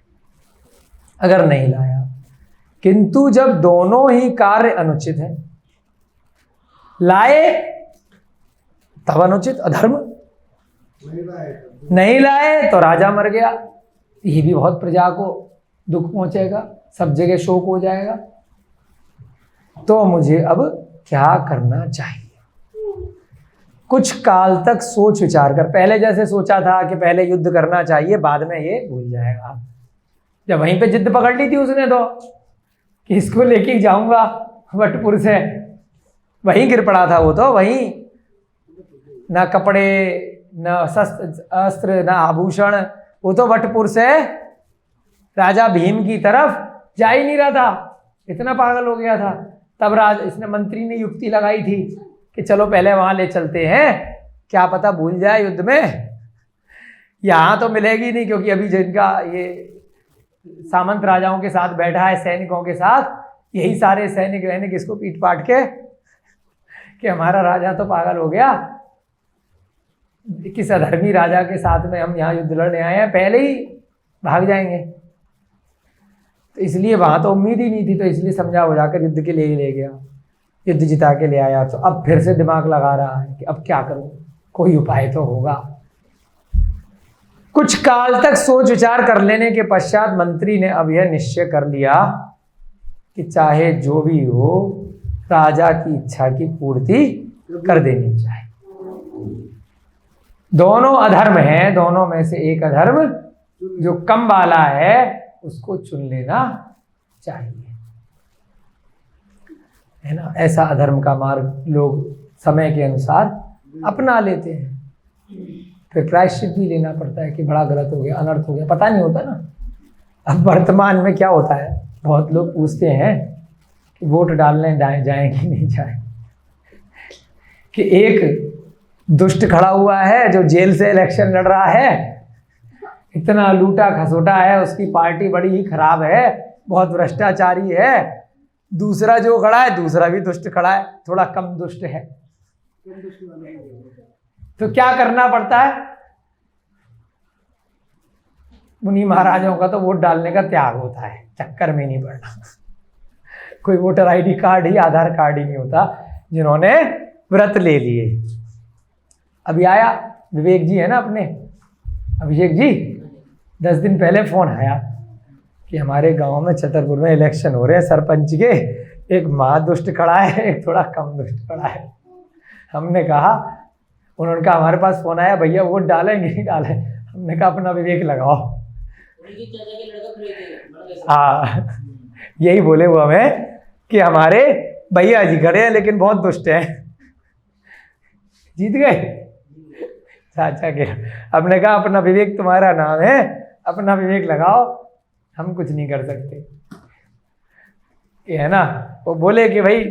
अगर नहीं लाया। किंतु जब दोनों ही कार्य अनुचित हैं, लाए तब अनुचित, अधर्म, नहीं लाए तो राजा मर गया, ये भी बहुत प्रजा को दुख पहुंचेगा, सब जगह शोक हो जाएगा, तो मुझे अब क्या करना चाहिए। कुछ काल तक सोच विचार कर, पहले जैसे सोचा था कि पहले युद्ध करना चाहिए, बाद में ये भूल जाएगा, जब वहीं पे जिद पकड़ ली थी उसने तो कि इसको लेके जाऊंगा वटपुर से, वहीं गिर पड़ा था वो, तो वहीं ना कपड़े, न अस्त्र, न आभूषण, वो तो वटपुर से राजा भीम की तरफ जा ही नहीं रहा था, इतना पागल हो गया था। तब इसने मंत्री ने युक्ति लगाई थी कि चलो पहले वहां ले चलते हैं, क्या पता भूल जाए युद्ध में, यहाँ तो मिलेगी नहीं, क्योंकि अभी जिनका ये सामंत राजाओं के साथ बैठा है, सैनिकों के साथ, यही सारे सैनिक वैनिक इसको पीट पाट के कि हमारा राजा तो पागल हो गया, किस अधर्मी राजा के साथ में हम यहाँ युद्ध लड़ने आए हैं, पहले ही भाग जाएंगे। तो इसलिए वहां तो उम्मीद ही नहीं थी, तो इसलिए समझा हो जाकर युद्ध के लिए ही ले गया, युद्ध जिता के ले आया। तो अब फिर से दिमाग लगा रहा है कि अब क्या करूं, कोई उपाय तो होगा। कुछ काल तक सोच विचार कर लेने के पश्चात मंत्री ने अब यह निश्चय कर लिया कि चाहे जो भी हो राजा की इच्छा की पूर्ति कर देनी चाहिए। दोनों अधर्म हैं, दोनों में से एक अधर्म जो कम वाला है उसको चुन लेना चाहिए, है ना। ऐसा अधर्म का मार्ग लोग समय के अनुसार अपना लेते हैं, फिर प्रायश्चित भी लेना पड़ता है कि बड़ा गलत हो गया, अनर्थ हो गया, पता नहीं होता ना। अब वर्तमान में क्या होता है, बहुत लोग पूछते हैं कि वोट डालने जाएं कि नहीं जाएं, कि एक दुष्ट खड़ा हुआ है जो जेल से इलेक्शन लड़ रहा है, इतना लूटा खसोटा है, उसकी पार्टी बड़ी ही खराब है, बहुत भ्रष्टाचारी है। दूसरा जो खड़ा है, दूसरा भी दुष्ट खड़ा है, थोड़ा कम दुष्ट है। तो क्या करना पड़ता है, मुनि महाराजों का तो वोट डालने का त्याग होता है, चक्कर में नहीं पड़ना। कोई वोटर आईडी कार्ड ही, आधार कार्ड ही नहीं होता, जिन्होंने व्रत ले लिए। अभी आया विवेक जी है ना अपने, अभिषेक जी, 10 दिन पहले फोन आया कि हमारे गांव में छतरपुर में इलेक्शन हो रहे हैं सरपंच के, एक महादुष्ट खड़ा है, एक थोड़ा कम दुष्ट खड़ा है। हमने कहा, उन्होंने कहा हमारे पास फोन आया, भैया वोट डालेंगे नहीं डालें। हमने कहा अपना विवेक लगाओ। हाँ, यही बोले वो हमें कि हमारे भैया जी खड़े हैं लेकिन बहुत दुष्ट हैं। जीत गए चाचा के। हमने कहा अपना विवेक तुम्हारा नाम है, अपना विवेक लगाओ, हम कुछ नहीं कर सकते, ये है ना। वो बोले कि भाई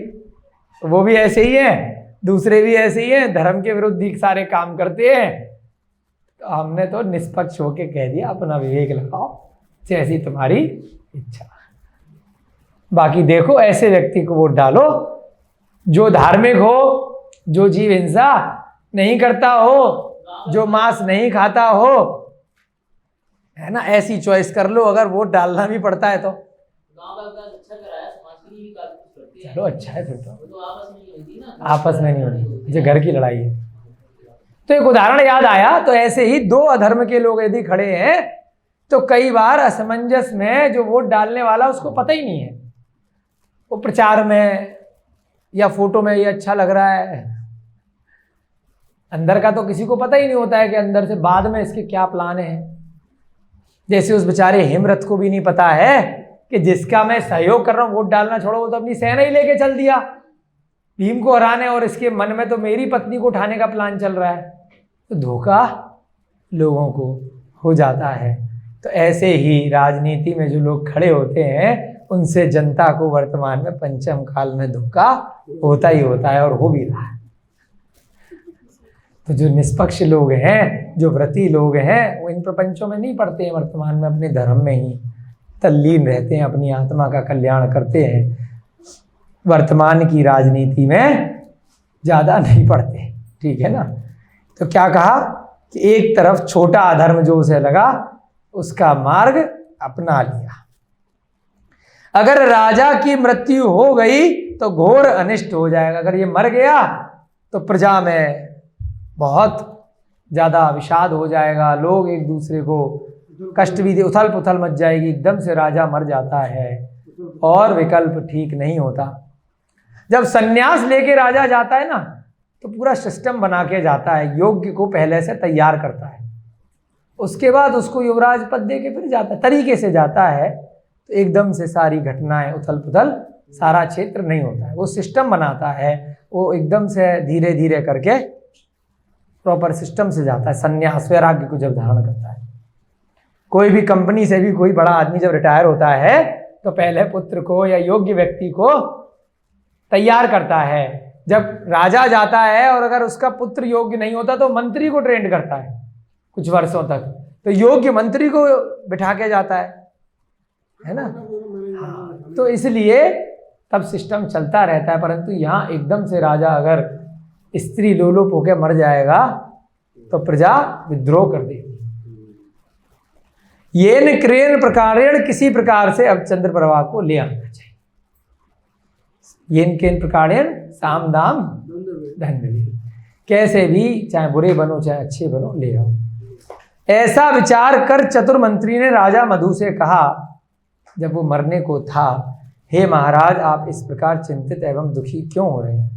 वो भी ऐसे ही है, दूसरे भी ऐसे ही हैं, धर्म के विरुद्ध ही सारे काम करते हैं। तो हमने तो निष्पक्ष होके कह दिया अपना विवेक लगाओ, जैसी तुम्हारी इच्छा। बाकी देखो ऐसे व्यक्ति को वोट डालो जो धार्मिक हो, जो जीव हिंसा नहीं करता हो, जो मांस नहीं खाता हो, है ना। ऐसी चॉइस कर लो। अगर वोट डालना भी पड़ता है तो गांव का विकास अच्छा कराया, समाज के लिए भी काफी कुछ करते हैं। चलो अच्छा है, फिर तो आपस में नहीं होती ना, आपस में नहीं होती, जो घर की लड़ाई है। तो एक उदाहरण याद आया। तो ऐसे ही दो अधर्म के लोग यदि खड़े हैं तो कई बार असमंजस में जो वोट डालने वाला उसको पता ही नहीं है, वो प्रचार में या फोटो में ये अच्छा लग रहा है, अंदर का तो किसी को पता ही नहीं होता है कि अंदर से बाद में इसके क्या प्लान है। जैसे उस बेचारे हेमरथ को भी नहीं पता है कि जिसका मैं सहयोग कर रहा हूं, वोट डालना छोड़ो, वो तो अपनी सेना ही लेके चल दिया भीम को हराने, और इसके मन में तो मेरी पत्नी को उठाने का प्लान चल रहा है। तो धोखा लोगों को हो जाता है। तो ऐसे ही राजनीति में जो लोग खड़े होते हैं उनसे जनता को वर्तमान में पंचम काल में धोखा होता ही होता है, और हो भी रहा है। तो जो निष्पक्ष लोग हैं, जो व्रती लोग हैं, वो इन प्रपंचों में नहीं पड़ते हैं, वर्तमान में अपने धर्म में ही तल्लीन रहते हैं, अपनी आत्मा का कल्याण करते हैं, वर्तमान की राजनीति में ज़्यादा नहीं पड़ते। ठीक है ना। तो क्या कहा कि एक तरफ छोटा अधर्म जो उसे लगा उसका मार्ग अपना लिया। अगर राजा की मृत्यु हो गई तो घोर अनिष्ट हो जाएगा। अगर ये मर गया तो प्रजा में बहुत ज़्यादा विषाद हो जाएगा, लोग एक दूसरे को कष्ट भी दे, उथल पुथल मच जाएगी। एकदम से राजा मर जाता है और विकल्प ठीक नहीं होता। जब सन्यास लेके राजा जाता है ना तो पूरा सिस्टम बना के जाता है, योग्य को पहले से तैयार करता है, उसके बाद उसको युवराज पद दे के फिर जाता है, तरीके से जाता है। तो एकदम से सारी घटनाएं उथल पुथल सारा क्षेत्र नहीं होता है, वो सिस्टम बनाता है, वो एकदम से धीरे धीरे करके प्रॉपर सिस्टम से जाता है। सन्यास वैराग्य को जब धारण करता है, कोई भी कंपनी से भी कोई बड़ा आदमी जब रिटायर होता है तो पहले पुत्र को या योग्य व्यक्ति को तैयार करता है। जब राजा जाता है और अगर उसका पुत्र योग्य नहीं होता तो मंत्री को ट्रेंड करता है कुछ वर्षों तक, तो योग्य मंत्री को बिठा के जाता है ना। हाँ, तो इसलिए तब सिस्टम चलता रहता है, परंतु यहाँ एकदम से राजा अगर स्त्री लोलुप होकर मर जाएगा तो प्रजा विद्रोह कर देगी। ये न क्रेन प्रकारेण, किसी प्रकार से अब चंद्रप्रभा को ले आना चाहिए। ये न केन प्रकारेण, साम दाम दंड, कैसे भी, चाहे बुरे बनो चाहे अच्छे बनो, ले आओ। ऐसा विचार कर चतुर मंत्री ने राजा मधु से कहा, जब वो मरने को था, हे महाराज, आप इस प्रकार चिंतित एवं दुखी क्यों हो रहे हैं?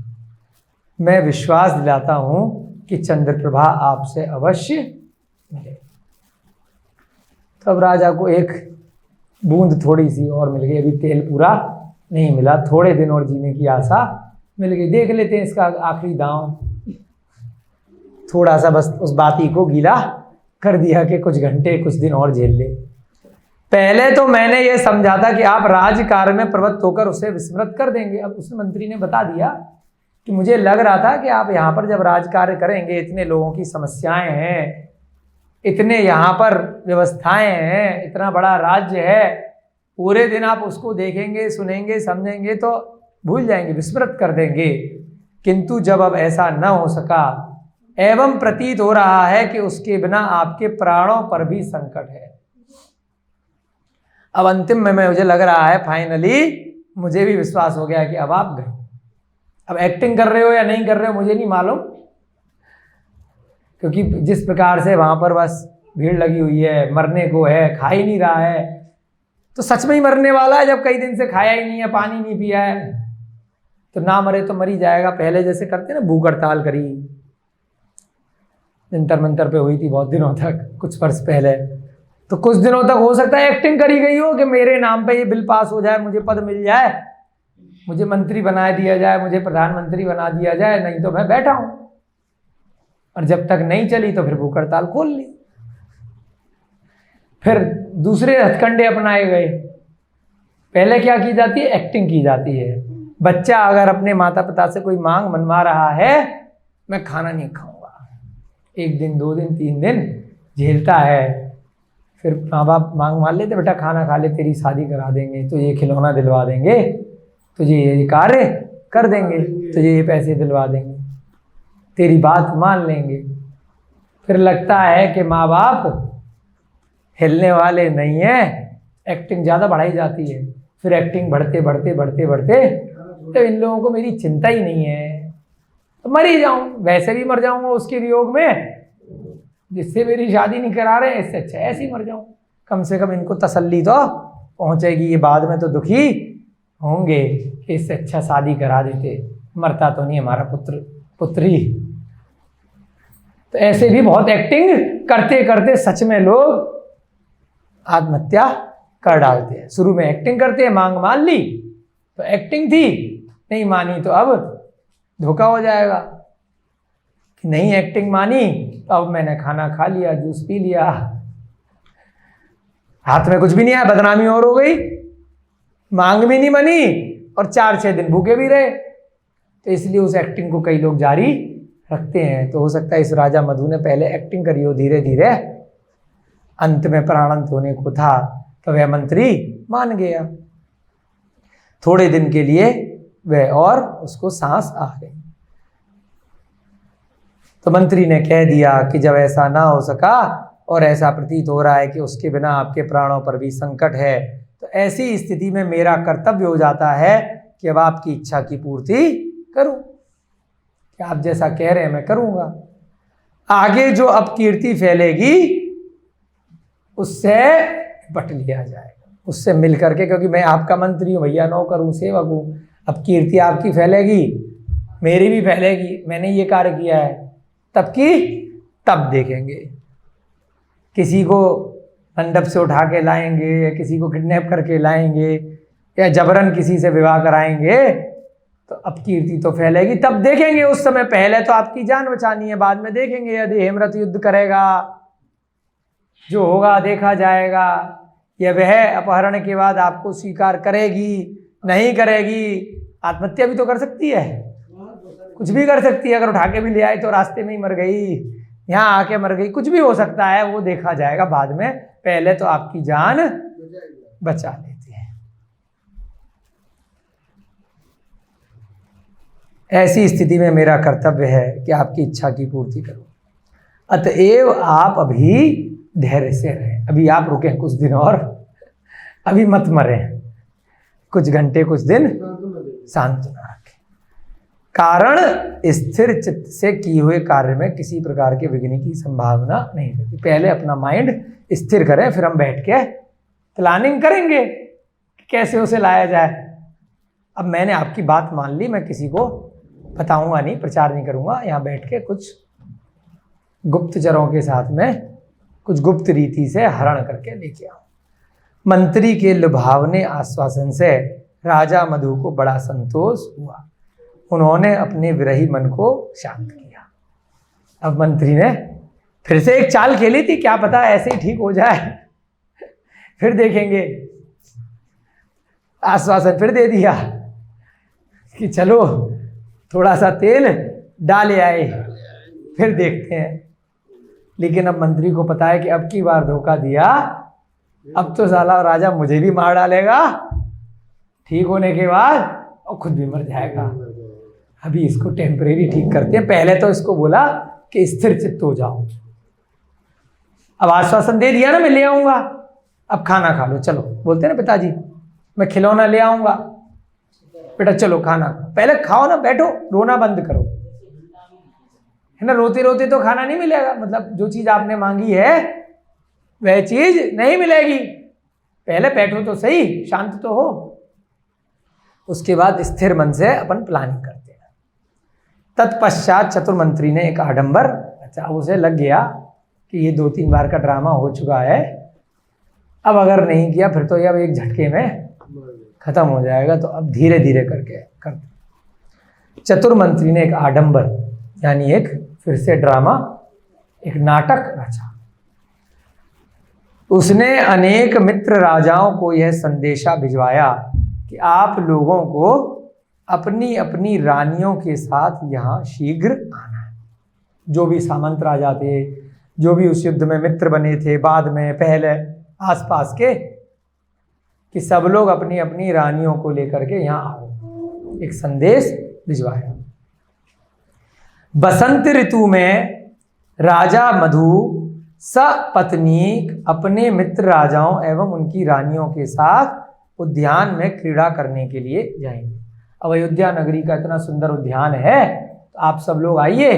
मैं विश्वास दिलाता हूं कि चंद्रप्रभा आपसे अवश्य मिले। तब राजा को एक बूंद थोड़ी सी और मिल गई, अभी तेल पूरा नहीं मिला, थोड़े दिन और जीने की आशा मिल गई। देख लेते हैं इसका आखिरी दांव। थोड़ा सा बस उस बाती को गीला कर दिया कि कुछ घंटे कुछ दिन और झेल ले। पहले तो मैंने ये समझा था कि आप राजकार्य में प्रवृत्त होकर उसे विस्मृत कर देंगे। अब उस मंत्री ने बता दिया कि मुझे लग रहा था कि आप यहाँ पर जब राजकार्य करेंगे, इतने लोगों की समस्याएं हैं, इतने यहाँ पर व्यवस्थाएं हैं, इतना बड़ा राज्य है, पूरे दिन आप उसको देखेंगे, सुनेंगे, समझेंगे तो भूल जाएंगे, विस्मृत कर देंगे। किंतु जब अब ऐसा न हो सका एवं प्रतीत हो रहा है कि उसके बिना आपके प्राणों पर भी संकट है। अब अंतिम में मुझे लग रहा है, फाइनली मुझे भी विश्वास हो गया कि अब आप गए। अब एक्टिंग कर रहे हो या नहीं कर रहे हो मुझे नहीं मालूम, क्योंकि जिस प्रकार से वहां पर बस भीड़ लगी हुई है, मरने को है, खा ही नहीं रहा है, तो सच में ही मरने वाला है। जब कई दिन से खाया ही नहीं है, पानी नहीं पिया है, तो ना मरे तो मर ही जाएगा। पहले जैसे करते ना, भूख हड़ताल करी, जंतर मंतर पे हुई थी बहुत दिनों तक, कुछ वर्ष पहले, तो कुछ दिनों तक हो सकता है एक्टिंग करी गई हो कि मेरे नाम पे ये बिल पास हो जाए, मुझे पद मिल जाए, मुझे मंत्री बना दिया जाए, मुझे प्रधानमंत्री बना दिया जाए, नहीं तो मैं बैठा हूं। और जब तक नहीं चली तो फिर भूख हड़ताल खोल ली। फिर दूसरे हथकंडे अपनाए गए। पहले क्या की जाती है? एक्टिंग की जाती है। बच्चा अगर अपने माता पिता से कोई मांग मनवा रहा है, मैं खाना नहीं खाऊंगा, 1 दिन 2 दिन 3 दिन झेलता है, फिर माँ बाप मांग मान लेते, बेटा खाना खा ले, तेरी शादी करा देंगे, तो ये खिलौना दिलवा देंगे, तुझे ये कार्य कर देंगे, तुझे ये पैसे दिलवा देंगे, तेरी बात मान लेंगे। फिर लगता है कि माँ बाप हिलने वाले नहीं है, एक्टिंग ज़्यादा बढ़ाई जाती है। फिर एक्टिंग बढ़ते बढ़ते बढ़ते बढ़ते तो इन लोगों को मेरी चिंता ही नहीं है, तो मर ही जाऊं, वैसे भी मर जाऊंगा उसके वियोग में, जिससे मेरी शादी नहीं करा रहे, इससे अच्छा ऐसे ही मर जाऊं। कम से कम इनको तसल्ली तो पहुंचेगी, ये बाद में तो दुखी होंगे कि इससे अच्छा शादी करा देते, मरता तो नहीं हमारा पुत्र पुत्री। तो ऐसे भी बहुत एक्टिंग करते करते सच में लोग आत्महत्या कर डालते हैं। शुरू में एक्टिंग करते हैं, मांग मान ली तो एक्टिंग थी, नहीं मानी तो अब धोखा हो जाएगा कि नहीं एक्टिंग मानी तो अब मैंने खाना खा लिया, जूस पी लिया, हाथ में कुछ भी नहीं आया, बदनामी और हो गई, मांग भी नहीं बनी और 4-6 दिन भूखे भी रहे। तो इसलिए उस एक्टिंग को कई लोग जारी रखते हैं। तो हो सकता है इस राजा मधु ने पहले एक्टिंग करी हो, धीरे धीरे अंत में प्राणांत होने को था तो वह मंत्री मान गया। थोड़े दिन के लिए वह और उसको सांस आ गई। तो मंत्री ने कह दिया कि जब ऐसा ना हो सका और ऐसा प्रतीत हो रहा है कि उसके बिना आपके प्राणों पर भी संकट है, तो ऐसी स्थिति में मेरा कर्तव्य हो जाता है कि अब आपकी इच्छा की पूर्ति करूं। कि आप जैसा कह रहे हैं मैं करूंगा। आगे जो अपकीर्ति फैलेगी उससे बट लिया जाएगा, उससे मिल करके, क्योंकि मैं आपका मंत्री हूं भैया, नौकर हूं, सेवक हूं। अब कीर्ति आपकी फैलेगी, मेरी भी फैलेगी, मैंने ये कार्य किया है, तब की तब देखेंगे। किसी को मंडप से उठा के लाएंगे या किसी को किडनैप करके लाएंगे या जबरन किसी से विवाह कराएंगे तो अब कीर्ति तो फैलेगी, तब देखेंगे उस समय। पहले तो आपकी जान बचानी है, बाद में देखेंगे। यदि हेमरथ युद्ध करेगा, जो होगा देखा जाएगा। या वह अपहरण के बाद आपको स्वीकार करेगी, नहीं करेगी, आत्महत्या भी तो कर सकती है, कुछ भी कर सकती है। अगर उठा के भी ले आए तो रास्ते में ही मर गई, यहाँ आके मर गई, कुछ भी हो सकता है, वो देखा जाएगा बाद में। पहले तो आपकी जान बचा लेती है। ऐसी स्थिति में मेरा कर्तव्य है कि आपकी इच्छा की पूर्ति करूं। अतएव आप अभी धैर्य से रहें, अभी आप रुकें कुछ दिन और, अभी मत मरें, कुछ घंटे कुछ दिन शांत न रखें। कारण स्थिर चित्त से किए हुए कार्य में किसी प्रकार के विघ्न की संभावना नहीं रहती। पहले अपना माइंड स्थिर करें, फिर हम बैठ के प्लानिंग करेंगे कि कैसे उसे लाया जाए। अब मैंने आपकी बात मान ली, मैं किसी को बताऊंगा नहीं, प्रचार नहीं करूंगा, यहाँ बैठ के कुछ गुप्तचरों के साथ में कुछ गुप्त रीति से हरण करके लेके आऊं। मंत्री के लुभावने आश्वासन से राजा मधु को बड़ा संतोष हुआ। उन्होंने अपने विरही मन को शांत किया। अब मंत्री ने फिर से एक चाल खेली थी, क्या पता ऐसे ही ठीक हो जाए, फिर देखेंगे। आश्वासन फिर दे दिया कि चलो थोड़ा सा तेल डाले आए, फिर देखते हैं। लेकिन अब मंत्री को पता है कि अब की बार धोखा दिया, अब तो साला राजा मुझे भी मार डालेगा ठीक होने के बाद, और खुद भी मर जाएगा। अभी इसको टेम्परेरी ठीक करते हैं। पहले तो इसको बोला कि स्थिर चित्त हो जाओ, अब आश्वासन दे दिया ना मैं ले आऊंगा, अब खाना खा लो, चलो। बोलते हैं ना पिताजी, मैं खिलौना ले आऊंगा, बेटा चलो खाना खाओ, पहले खाओ ना, बैठो, रोना बंद करो, है ना। रोते रोते तो खाना नहीं मिलेगा, मतलब जो चीज आपने मांगी है वह चीज नहीं मिलेगी। पहले बैठो तो सही, शांत तो हो, उसके बाद स्थिर मन से अपन प्लानिंग करते हैं। तत्पश्चात चतुर मंत्री ने एक आडंबर, अच्छा उसे लग गया कि ये 2-3 बार का ड्रामा हो चुका है, अब अगर नहीं किया फिर तो ये अब एक झटके में खत्म हो जाएगा, तो अब धीरे धीरे करके करते। चतुर मंत्री ने एक आडंबर यानी एक फिर से ड्रामा, एक नाटक रचा। उसने अनेक मित्र राजाओं को यह संदेशा भिजवाया कि आप लोगों को अपनी अपनी रानियों के साथ यहाँ शीघ्र आना है। जो भी सामंत राजा थे, जो भी उस युद्ध में मित्र बने थे, बाद में पहले आसपास के, कि सब लोग अपनी अपनी रानियों को लेकर के यहाँ आओ। एक संदेश भिजवाया। बसंत ऋतु में राजा मधु सपत्नीक अपने मित्र राजाओं एवं उनकी रानियों के साथ उद्यान में क्रीड़ा करने के लिए जाएंगे। अब अयोध्या नगरी का इतना सुंदर उद्यान है, तो आप सब लोग आइए,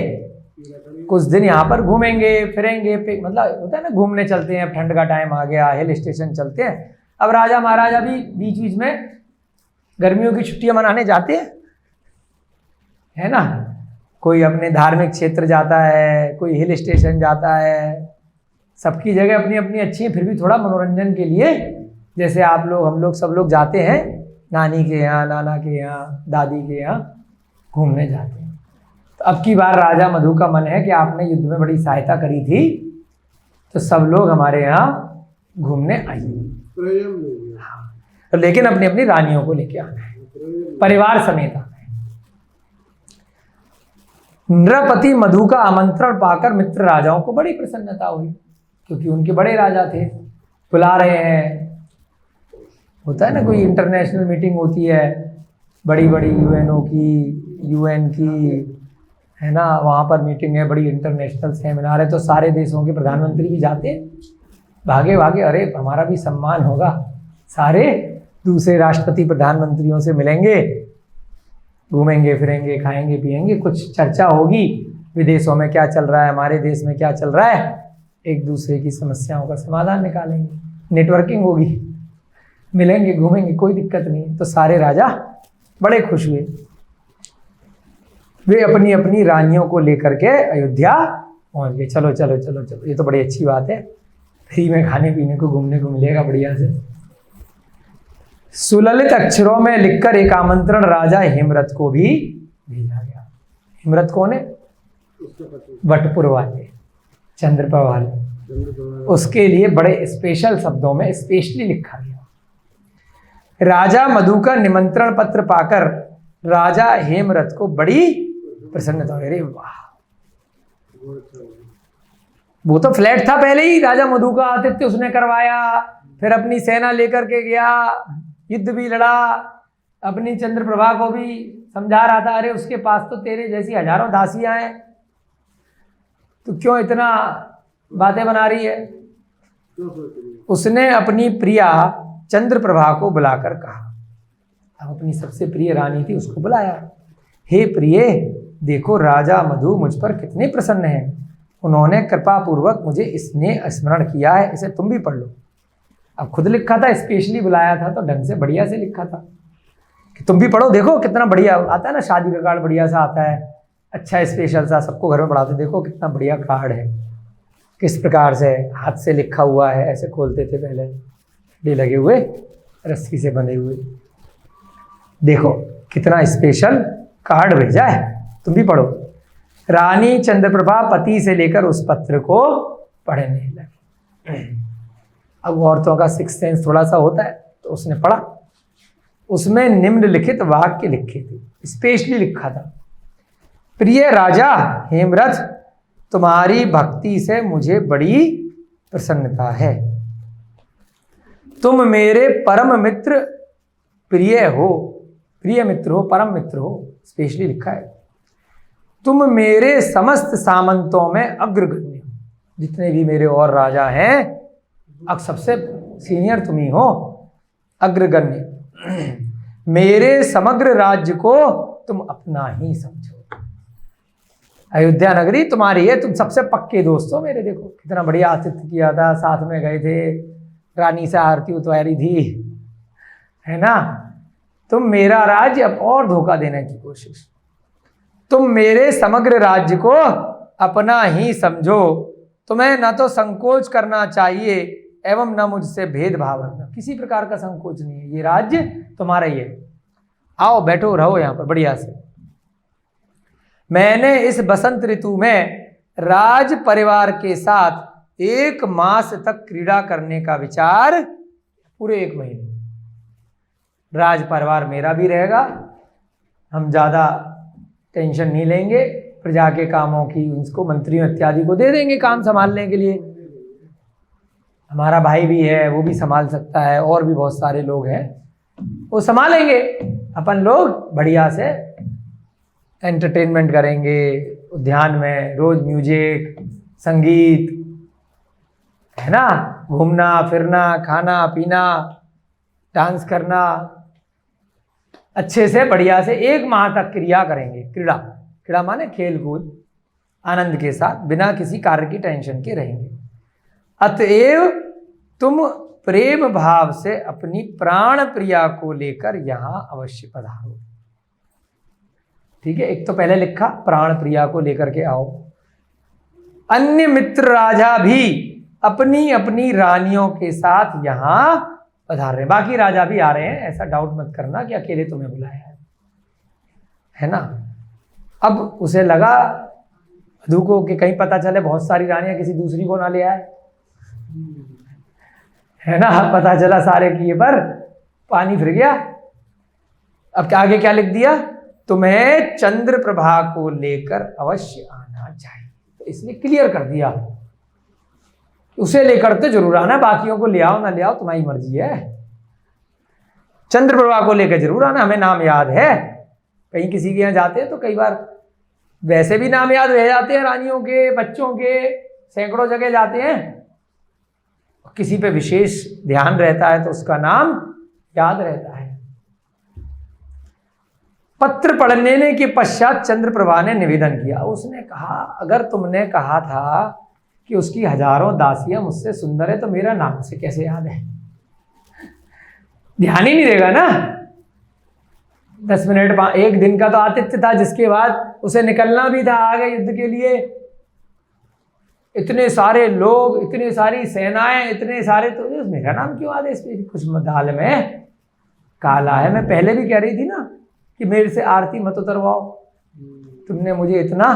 कुछ दिन यहाँ पर घूमेंगे फिरेंगे, मतलब होता है ना घूमने चलते हैं, ठंड का टाइम आ गया, हिल स्टेशन चलते हैं। अब राजा महाराजा भी बीच बीच में गर्मियों की छुट्टियां मनाने जाते हैं, है ना। कोई अपने धार्मिक क्षेत्र जाता है, कोई हिल स्टेशन जाता है, सबकी जगह अपनी अपनी अच्छी है, फिर भी थोड़ा मनोरंजन के लिए, जैसे आप लोग हम लोग सब लोग जाते हैं नानी के यहाँ, नाना के यहाँ, दादी के यहाँ घूमने जाते हैं। तो अब की बार राजा मधु का मन है कि आपने युद्ध में बड़ी सहायता करी थी, तो सब लोग हमारे यहाँ घूमने आइए। हाँ, लेकिन अपनी अपनी रानियों को लेके आना है, परिवार समेत आना है। नृपति मधु का आमंत्रण पाकर मित्र राजाओं को बड़ी प्रसन्नता हुई, क्योंकि उनके बड़े राजा थे, बुला रहे हैं। होता है ना कोई इंटरनेशनल मीटिंग होती है, बड़ी बड़ी यूएनओ की, यूएन की, है ना, वहाँ पर मीटिंग है, बड़ी इंटरनेशनल सेमिनार है, तो सारे देशों के प्रधानमंत्री भी जाते हैं, भागे भागे, अरे हमारा भी सम्मान होगा, सारे दूसरे राष्ट्रपति प्रधानमंत्रियों से मिलेंगे, घूमेंगे फिरेंगे, खाएंगे पिएंगे, कुछ चर्चा होगी, विदेशों में क्या चल रहा है, हमारे देश में क्या चल रहा है, एक दूसरे की समस्याओं का समाधान निकालेंगे, नेटवर्किंग होगी, मिलेंगे घूमेंगे, कोई दिक्कत नहीं। तो सारे राजा बड़े खुश हुए। वे अपनी अपनी रानियों को लेकर के अयोध्या पहुंच गए। चलो चलो चलो चलो, ये तो बड़ी अच्छी बात है, फ्री में खाने पीने को घूमने को मिलेगा बढ़िया से। सुललित अक्षरों में लिखकर एक आमंत्रण राजा हेमरथ को भी भेजा गया। हेमरथ कौन है? वटपुर वाले, चंद्रपुर वाले, उसके लिए बड़े स्पेशल शब्दों में स्पेशली लिखा गया। राजा मधु का निमंत्रण पत्र पाकर राजा हेमरथ को बड़ी प्रसन्नता हुई। अरे वाह, वो तो फ्लैट था पहले ही, राजा मधु का आतिथ्य उसने करवाया, फिर अपनी सेना लेकर के गया, युद्ध भी लड़ा, अपनी चंद्रप्रभा को भी समझा रहा था, अरे उसके पास तो तेरे जैसी हजारों दासियां हैं, तो क्यों इतना बातें बना रही है। क्यों सोच रही है? उसने अपनी प्रिया चंद्रप्रभा को बुलाकर कहा, अब अपनी सबसे प्रिय रानी थी उसको बुलाया, हे प्रिय, देखो राजा मधु मुझ पर कितने प्रसन्न हैं, उन्होंने कृपा पूर्वक मुझे इसने स्मरण किया है, इसे तुम भी पढ़ लो। अब खुद लिखा था, स्पेशली बुलाया था तो ढंग से बढ़िया से लिखा था कि तुम भी पढ़ो, देखो कितना बढ़िया आता है ना, शादी का कार्ड बढ़िया सा आता है, अच्छा स्पेशल सा, सबको घर में पढ़ाते, देखो कितना बढ़िया कार्ड है, किस प्रकार से हाथ से लिखा हुआ है, ऐसे खोलते थे पहले, ये लगे हुए रस्सी से बंधे हुए, देखो कितना स्पेशल कार्ड भेजा है, तुम भी पढ़ो। रानी चंद्रप्रभा पति से लेकर उस पत्र को पढ़ने लगी। अब औरतों का सिक्स सेंस थोड़ा सा होता है, तो उसने पढ़ा, उसमें निम्नलिखित वाक्य लिखे थे, स्पेशली लिखा था, प्रिय राजा हेमरथ, तुम्हारी भक्ति से मुझे बड़ी प्रसन्नता है, तुम मेरे परम मित्र प्रिय हो, प्रिय मित्र हो, परम मित्र हो, स्पेशली लिखा है, तुम मेरे समस्त सामंतों में अग्रगण्य हो, जितने भी मेरे और राजा हैं अब सबसे सीनियर तुम ही हो, अग्रगण्य, मेरे समग्र राज्य को तुम अपना ही समझो, अयोध्या नगरी तुम्हारी है, तुम सबसे पक्के दोस्त हो मेरे, देखो कितना बढ़िया आतिथ्य किया था, साथ में गए थे, रानी से आरती उतारी थी, है ना, तुम मेरा राज्य अब और धोखा देने की कोशिश, तुम मेरे समग्र राज्य को अपना ही समझो, तुम्हें न तो संकोच करना चाहिए एवं न मुझसे भेदभाव रखना, किसी प्रकार का संकोच नहीं है, ये राज्य तुम्हारा ही है, आओ बैठो रहो यहाँ पर बढ़िया से। मैंने इस बसंत ऋतु में राज परिवार के साथ 1 मास तक क्रीड़ा करने का विचार, पूरे 1 महीने राज परिवार मेरा भी रहेगा, हम ज़्यादा टेंशन नहीं लेंगे, प्रजा के कामों की उनको मंत्रियों इत्यादि को दे देंगे काम संभालने के लिए, हमारा भाई भी है वो भी संभाल सकता है, और भी बहुत सारे लोग हैं वो संभालेंगे, अपन लोग बढ़िया से एंटरटेनमेंट करेंगे, उद्यान में रोज म्यूजिक संगीत, है ना, घूमना फिरना खाना पीना डांस करना, अच्छे से बढ़िया से 1 माह तक क्रिया करेंगे, क्रीड़ा, क्रीड़ा माने खेल कूद, आनंद के साथ बिना किसी कार्य की टेंशन के रहेंगे। अतएव तुम प्रेम भाव से अपनी प्राण प्रिया को लेकर यहां अवश्य पधारो। ठीक है, एक तो पहले लिखा प्राण प्रिया को लेकर के आओ, अन्य मित्र राजा भी अपनी अपनी रानियों के साथ यहां पधार रहे हैं, बाकी राजा भी आ रहे हैं, ऐसा डाउट मत करना कि अकेले तुम्हें बुलाया है ना। अब उसे लगा मधु को कि कहीं पता चले बहुत सारी रानियां किसी दूसरी को ना ले आए, है ना, पता चला सारे किए पर पानी फिर गया। अब आगे क्या लिख दिया, तुम्हें चंद्र प्रभा को लेकर अवश्य आना चाहिए, तो इसलिए क्लियर कर दिया, उसे लेकर तो जरूर आना, बाकियों को ले आओ ना ले आओ तुम्हारी मर्जी है, चंद्र प्रभा को लेकर जरूर आना, हमें नाम याद है, कहीं किसी के यहाँ जाते हैं तो कई बार वैसे भी नाम याद रह जाते हैं, रानियों के बच्चों के सैकड़ों जगह जाते हैं, किसी पे विशेष ध्यान रहता है तो उसका नाम याद रहता है। पत्र पढ़ने के पश्चात चंद्रप्रभा ने निवेदन किया, उसने कहा अगर तुमने कहा था कि उसकी हजारों दासियां मुझसे सुंदर है तो मेरा नाम से कैसे याद है, ध्यान ही नहीं देगा ना। 10 मिनट 1 दिन का तो आतिथ्य था, जिसके बाद उसे निकलना भी था आगे युद्ध के लिए, इतने सारे लोग, इतनी सारी सेनाएं, इतने सारे, तो मेरा नाम क्यों आदेश पे, कुछ दाल में काला है। मैं पहले भी कह रही थी ना कि मेरे से आरती मत उतरवाओ, तुमने मुझे इतना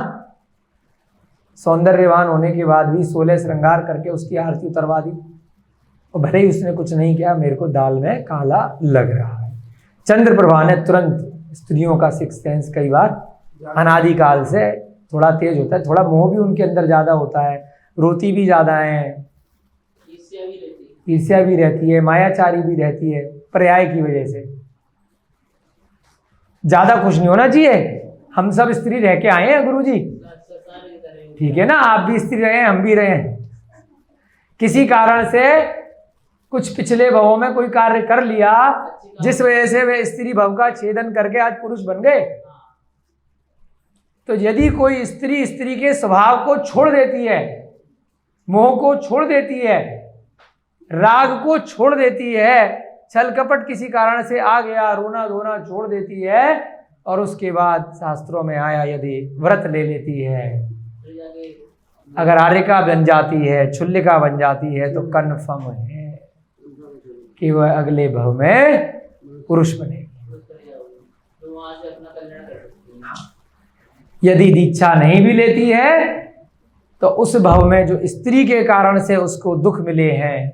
सौंदर्यवान होने के बाद भी 16 श्रृंगार करके उसकी आरती उतरवा दी, और भले ही उसने कुछ नहीं किया, मेरे को दाल में काला लग रहा है। चंद्रप्रभा ने तुरंत, स्त्रियों का सिक्स सेंस कई बार अनादिकाल से थोड़ा तेज होता है, थोड़ा मोह भी उनके अंदर ज्यादा होता है, रोती भी ज्यादा है, ईर्ष्या भी रहती है, मायाचारी भी रहती है, पर्याय की वजह से। ज्यादा खुश नहीं होना चाहिए। हम सब स्त्री रह के आए हैं गुरुजी, सारे की तरह ठीक है ना, आप भी स्त्री रहे हैं, हम भी रहे हैं। किसी कारण से कुछ पिछले भवों में कोई कार्य कर लिया जिस वजह से वे स्त्री भव का छेदन करके आज पुरुष बन गए। तो यदि कोई स्त्री स्त्री के स्वभाव को छोड़ देती है, मोह को छोड़ देती है, राग को छोड़ देती है, छल कपट किसी कारण से आ गया, रोना धोना छोड़ देती है, और उसके बाद शास्त्रों में आया यदि व्रत ले लेती है, फिर जाके अगर आर्यिका बन जाती है, छुल्लिका बन जाती है, तो कन्फर्म है कि वह अगले भव में पुरुष बनेगी। खुश कर जाओगे, तो वहां से अपना कल्याण कर सकते हैं। यदि दीक्षा नहीं भी लेती है तो उस भव में जो स्त्री के कारण से उसको दुख मिले हैं,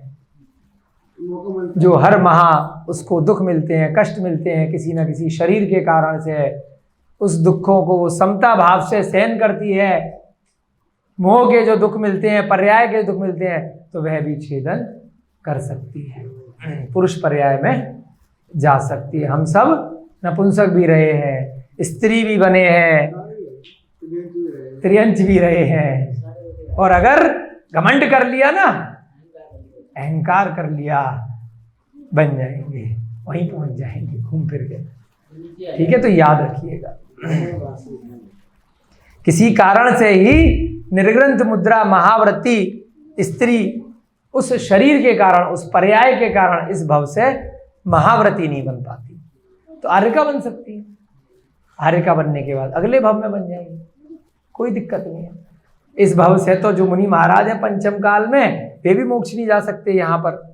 मौका मिलता जो हर माह उसको दुख मिलते हैं, कष्ट मिलते हैं किसी न किसी शरीर के कारण से, उस दुखों को वो समता भाव से सहन करती है। मोह के जो दुख मिलते हैं, पर्याय के दुख मिलते हैं, तो वह भी छेदन कर सकती है, पुरुष पर्याय में जा सकती है। हम सब नपुंसक भी रहे हैं, स्त्री भी बने हैं, त्रियंच भी रहे हैं, और अगर घमंड कर लिया ना, अहंकार कर लिया, बन जाएंगे, वहीं पहुंच जाएंगे घूम फिर के। ठीक है, तो याद रखिएगा, किसी कारण से ही निर्ग्रंथ मुद्रा महाव्रती स्त्री उस शरीर के कारण, उस पर्याय के कारण इस भव से महाव्रती नहीं बन पाती, तो आर्यिका बन सकती है। आर्यिका बनने के बाद अगले भव में बन जाएगी, कोई दिक्कत नहीं है। इस भव से तो जो मुनि महाराज है पंचम काल में, वे भी मोक्ष नहीं जा सकते। यहाँ पर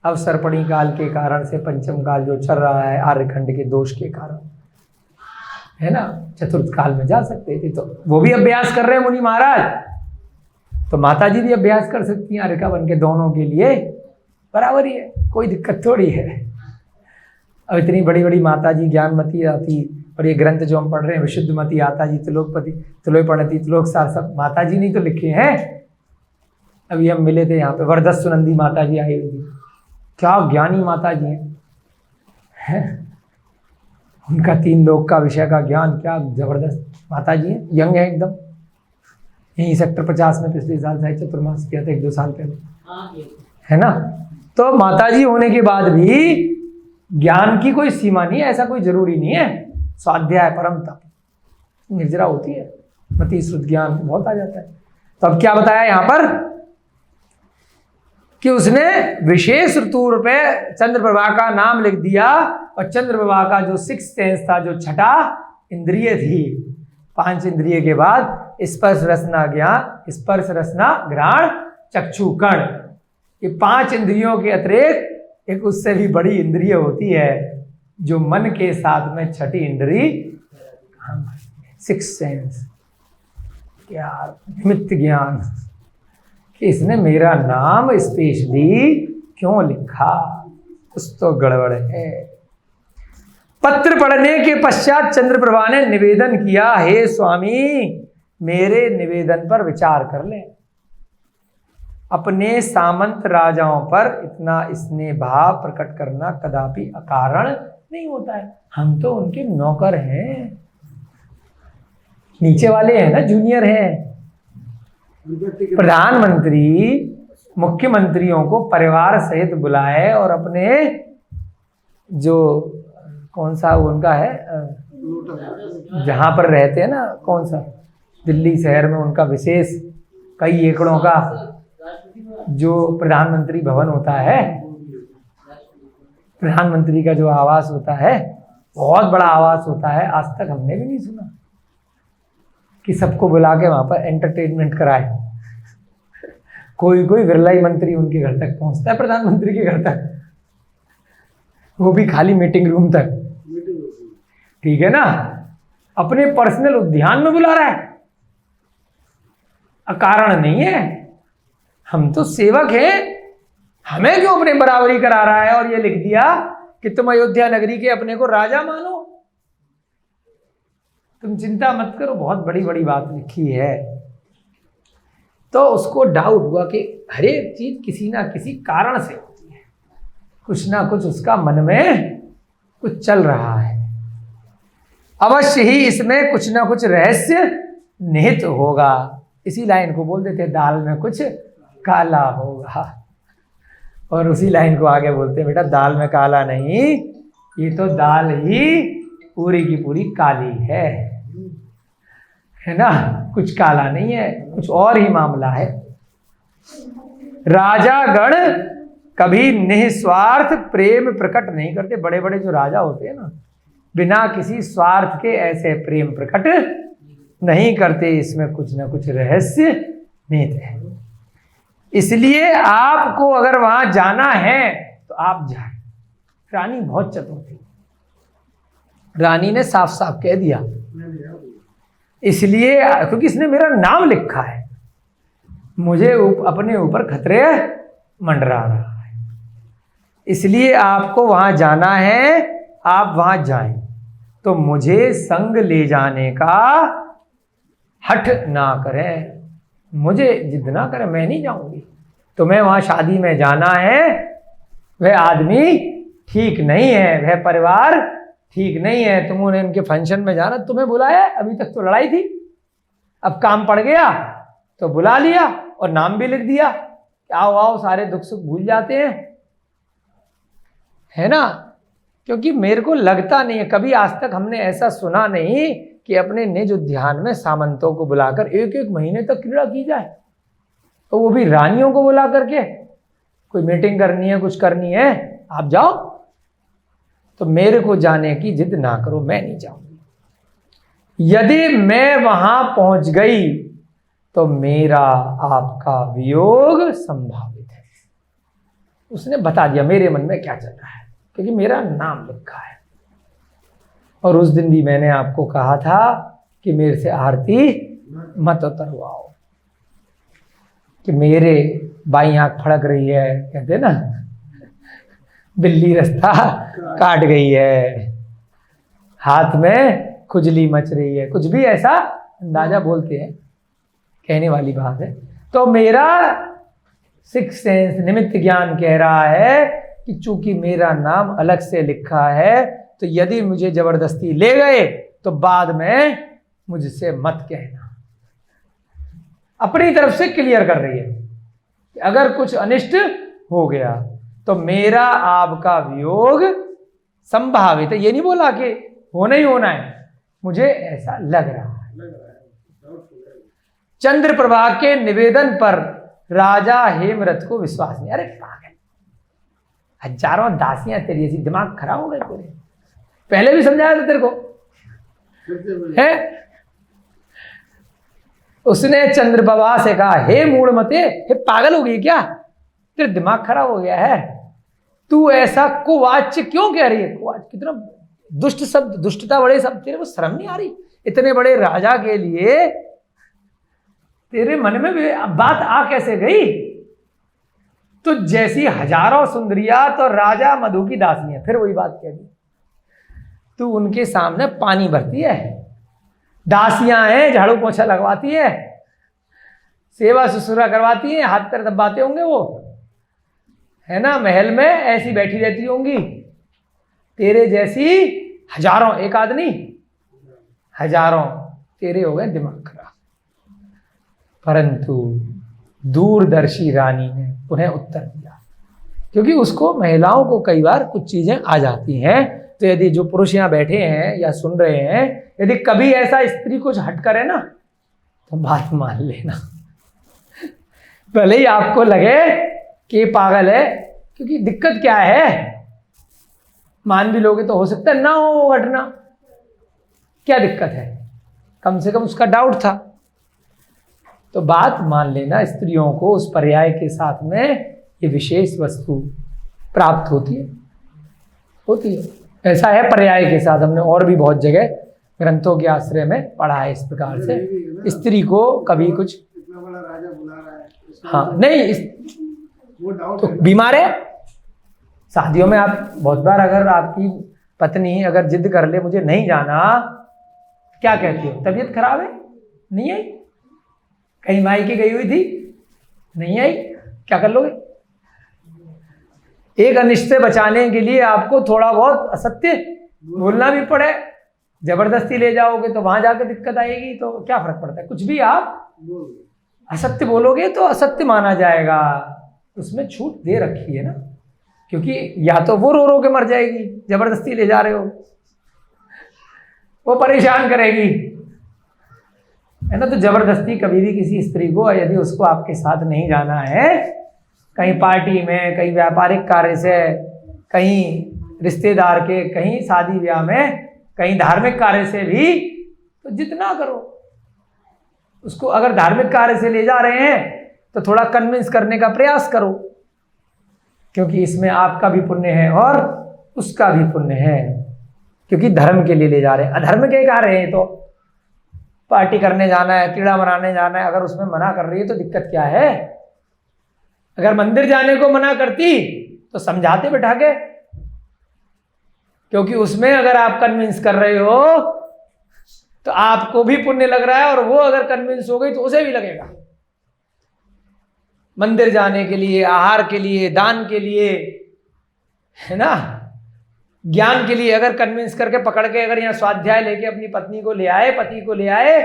अवसरपणी काल के कारण से पंचम काल जो चल रहा है आर्यखंड के दोष के कारण, है ना, चतुर्थ काल में जा सकते थे, तो वो भी अभ्यास कर रहे हैं मुनि महाराज, तो माता जी भी अभ्यास कर सकती हैं आर्यिका बन के। दोनों के लिए बराबर ही है, कोई दिक्कत थोड़ी है। अब इतनी बड़ी बड़ी माता जी, ज्ञानमती आती, और ये ग्रंथ जो हम पढ़ रहे हैं विशुद्धमती आता जी, त्रिलोकपति, त्रिलोकपणति, त्रिलोकसार, सब माता जी नहीं तो लिखे हैं। अभी हम मिले थे यहाँ पे, वरदस्त सुनंदी माता जी आई हुई थी, क्या ज्ञानी माता जी हैं, उनका 3 लोक का विषय का ज्ञान, क्या जबरदस्त माता जी हैं, यंग है एकदम। यही सेक्टर 50 में पिछले साल शायद चतुर्मास किया था, 1-2 साल पहले, हाँ, ये है ना। तो माता जी होने के बाद भी ज्ञान की कोई सीमा नहीं है, ऐसा कोई जरूरी नहीं है। स्वाध्याय परम तप निर्जरा होती है, मति श्रुत ज्ञान बहुत आ जाता है। तो अब क्या बताया यहाँ पर कि उसने विशेष ऋतु पे चंद्रप्रभा का नाम लिख दिया, और चंद्रप्रभा का जो 6th सेंस था, जो छठा इंद्रिय थी, 5 इंद्रिय के बाद स्पर्श रसना ज्ञान, स्पर्श रसना घ्राण चक्षु कर्ण, ये 5 इंद्रियों के अतिरिक्त एक उससे भी बड़ी इंद्रिय होती है जो मन के साथ में छठी इंद्री, 6th सेंस, क्या निमित्त ज्ञान, कि इसने मेरा नाम स्पेशली क्यों लिखा, कुछ तो गड़बड़ है। पत्र पढ़ने के पश्चात चंद्रप्रभा ने निवेदन किया, हे स्वामी मेरे निवेदन पर विचार कर लें। अपने सामंत राजाओं पर इतना स्नेह भाव प्रकट करना कदापि अकारण नहीं होता है। हम तो उनके नौकर हैं, नीचे वाले हैं ना, जूनियर हैं। प्रधानमंत्री मुख्यमंत्रियों को परिवार सहित बुलाए और अपने जो कौन सा उनका है जहां पर रहते हैं ना, कौन सा दिल्ली शहर में उनका विशेष कई एकड़ों का जो प्रधानमंत्री भवन होता है, प्रधानमंत्री का जो आवास होता है, बहुत बड़ा आवास होता है। आज तक हमने भी नहीं सुना कि सबको बुला के वहां पर एंटरटेनमेंट कराए। कोई कोई विरलाई मंत्री उनके घर तक पहुंचता है, प्रधानमंत्री के घर तक, वो भी खाली मीटिंग रूम तक, ठीक है ना, अपने पर्सनल उद्यान में बुला रहा है, अकारण नहीं है। हम तो सेवक हैं, हमें क्यों अपने बराबरी करा रहा है, और ये लिख दिया कि तुम अयोध्या नगरी के अपने को राजा मानो। तुम चिंता मत करो, बहुत बड़ी बड़ी बात लिखी है। तो उसको डाउट हुआ कि हर एक चीज किसी ना किसी कारण से होती है, कुछ ना कुछ उसका मन में कुछ चल रहा है। अवश्य ही इसमें कुछ ना कुछ रहस्य निहित होगा। इसी लाइन को बोल देते दाल में कुछ काला होगा, और उसी लाइन को आगे बोलते बेटा दाल में काला नहीं, ये तो दाल ही पूरी की पूरी काली है ना, कुछ काला नहीं है, कुछ और ही मामला है। राजा गण कभी निस्वार्थ प्रेम प्रकट नहीं करते। बड़े बड़े जो राजा होते हैं ना, बिना किसी स्वार्थ के ऐसे प्रेम प्रकट नहीं करते। इसमें कुछ ना कुछ रहस्य निहित है। इसलिए आपको अगर वहां जाना है तो आप जाए। रानी बहुत चतुर थी, रानी ने साफ साफ कह दिया, इसलिए क्योंकि इसने मेरा नाम लिखा है, मुझे अपने ऊपर खतरे मंडरा रहा है, इसलिए आपको वहां जाना है, आप वहां जाएं। तो मुझे संग ले जाने का हठ ना करें, मुझे जिद ना करें, मैं नहीं जाऊंगी। तुम्हें वहां शादी में जाना है, वह आदमी ठीक नहीं है, वह परिवार ठीक नहीं है, तुमने उनके फंक्शन में जाना, तुम्हें बुलाया, अभी तक तो लड़ाई थी, अब काम पड़ गया तो बुला लिया और नाम भी लिख दिया, आओ आओ, सारे दुख सुख भूल जाते हैं, है ना। क्योंकि मेरे को लगता नहीं है, कभी आज तक हमने ऐसा सुना नहीं कि अपने निज उद्यान में सामंतों को बुलाकर एक एक महीने तक क्रीड़ा की जाए, तो वो भी रानियों को बुला करके। कोई मीटिंग करनी है, कुछ करनी है, आप जाओ, तो मेरे को जाने की जिद ना करो, मैं नहीं जाऊंगी। यदि मैं वहां पहुंच गई तो मेरा आपका वियोग संभावित है। उसने बता दिया मेरे मन में क्या चल रहा है, क्योंकि मेरा नाम लिखा है। और उस दिन भी मैंने आपको कहा था कि मेरे से आरती मत उतरवाओ, कि मेरे बाई आंख फड़क रही है, कहते ना, बिल्ली रास्ता काट गई है, हाथ में खुजली मच रही है, कुछ भी ऐसा अंदाजा बोलते हैं, कहने वाली बात है। तो मेरा सिक्स सेंस निमित्त ज्ञान कह रहा है कि चूंकि मेरा नाम अलग से लिखा है, तो यदि मुझे जबरदस्ती ले गए तो बाद में मुझसे मत कहना। अपनी तरफ से क्लियर कर रही है कि अगर कुछ अनिष्ट हो गया तो मेरा आपका वियोग संभावित है। ये नहीं बोला कि होना ही होना है, मुझे ऐसा लग रहा है। चंद्रप्रभा के निवेदन पर राजा हेमरथ को विश्वास नहीं। अरे पागल, हजारों दासियां तेरी ऐसी, दिमाग खराब हो गए तेरे, पहले भी समझाया था तेरे को, है? उसने चंद्रप्रभा से कहा, हे मूढ़मते, हे पागल हो गई क्या, तेरा दिमाग खराब हो गया है, तू ऐसा कुवाच्य क्यों कह रही है? कुवाच्य कितना दुष्ट शब्द, दुष्टता बड़े शब्द, तेरे को शर्म नहीं आ रही? इतने बड़े राजा के लिए तेरे मन में भी बात आ कैसे गई? तो जैसी हजारों सुंदरिया तो राजा मधु की दासियां, फिर वही बात कह दी, तू उनके सामने पानी भरती है, दासियां हैं, झाड़ू पोछा लगवाती है, सेवा ससुरा करवाती है, हाथ पैर दबाते होंगे वो, है ना, महल में ऐसी बैठी रहती होंगी, तेरे जैसी हजारों, एक आदमी हजारों, तेरे हो गए दिमाग खराब। परंतु दूरदर्शी रानी ने उन्हें उत्तर दिया, क्योंकि उसको महिलाओं को कई बार कुछ चीजें आ जाती हैं। तो यदि जो पुरुष यहाँ बैठे हैं या सुन रहे हैं, यदि कभी ऐसा स्त्री कुछ हट करे ना, तो बात मान लेना, भले ही आपको लगे कि पागल है, क्योंकि दिक्कत क्या है, मान भी लोगे तो हो सकता है ना हो वो घटना, क्या दिक्कत है, कम से कम उसका डाउट था। तो बात मान लेना, स्त्रियों को उस पर्याय के साथ में ये विशेष वस्तु प्राप्त होती है। ऐसा है पर्याय के साथ, हमने और भी बहुत जगह ग्रंथों के आश्रय में पढ़ा है इस प्रकार से। स्त्री को कभी कुछ, इतना बड़ा राजा बुला रहा है, हाँ नहीं, वो डाउट तो बीमार है। शादियों में आप बहुत बार, अगर आपकी पत्नी अगर जिद कर ले मुझे नहीं जाना, क्या कहती हो? तबीयत खराब है, नहीं आई, कहीं मायके गई हुई थी, नहीं आई, क्या कर लोगे? एक अनिष्ट से बचाने के लिए आपको थोड़ा बहुत असत्य बोलना भी पड़े, जबरदस्ती ले जाओगे तो वहां जाकर दिक्कत आएगी, तो क्या फर्क पड़ता है। कुछ भी आप असत्य बोलोगे तो असत्य माना जाएगा, उसमें छूट दे रखी है ना, क्योंकि या तो वो रो रो के मर जाएगी, जबरदस्ती ले जा रहे हो, वो परेशान करेगी, है ना। तो जबरदस्ती कभी भी किसी स्त्री को, यदि उसको आपके साथ नहीं जाना है, कहीं पार्टी में, कहीं व्यापारिक कार्य से, कहीं रिश्तेदार के, कहीं शादी ब्याह में, कहीं धार्मिक कार्य से भी, तो जितना करो उसको। अगर धार्मिक कार्य से ले जा रहे हैं तो थोड़ा कन्विंस करने का प्रयास करो, क्योंकि इसमें आपका भी पुण्य है और उसका भी पुण्य है, क्योंकि धर्म के लिए ले जा रहे हैं। अधर्म के कार्य है तो पार्टी करने जाना है, कीड़ा मनाने जाना है, अगर उसमें मना कर रही है तो दिक्कत क्या है। अगर मंदिर जाने को मना करती तो समझाते बिठा के, क्योंकि उसमें अगर आप कन्विंस कर रहे हो तो आपको भी पुण्य लग रहा है, और वो अगर कन्विंस हो गई तो उसे भी लगेगा। मंदिर जाने के लिए, आहार के लिए, दान के लिए, है ना, ज्ञान के लिए अगर कन्विंस करके पकड़ के अगर यहाँ स्वाध्याय लेके अपनी पत्नी को ले आए, पति को ले आए,